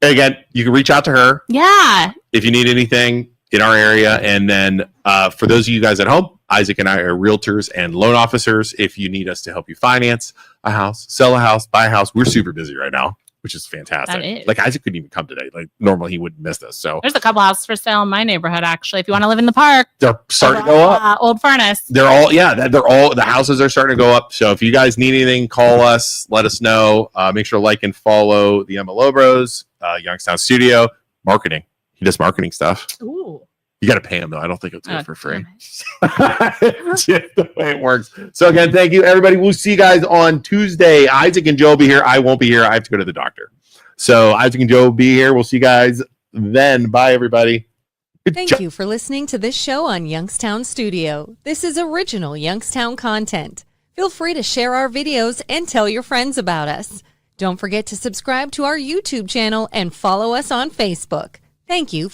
Again, you can reach out to her. Yeah. If you need anything in our area. And then for those of you guys at home, Isaac and I are realtors and loan officers. If you need us to help you finance a house, sell a house, buy a house, we're super busy right now, which is fantastic. That is. Like Isaac couldn't even come today. Like normally he wouldn't miss this. So there's a couple houses for sale in my neighborhood, actually. If you want to live in the park, they're starting to go up. Old Furnace. They're all the houses are starting to go up. So if you guys need anything, call us, let us know. Make sure to like and follow the MLO Bros, Youngstown Studio, marketing. He does marketing stuff. Ooh. You got to pay him though. I don't think it's good for free. It's just the way it works. So again, thank you, everybody. We'll see you guys on Tuesday. Isaac and Joe will be here. I won't be here. I have to go to the doctor. So Isaac and Joe will be here. We'll see you guys then. Bye, everybody. Thank you for listening to this show on Youngstown Studio. This is original Youngstown content. Feel free to share our videos and tell your friends about us. Don't forget to subscribe to our YouTube channel and follow us on Facebook. Thank you.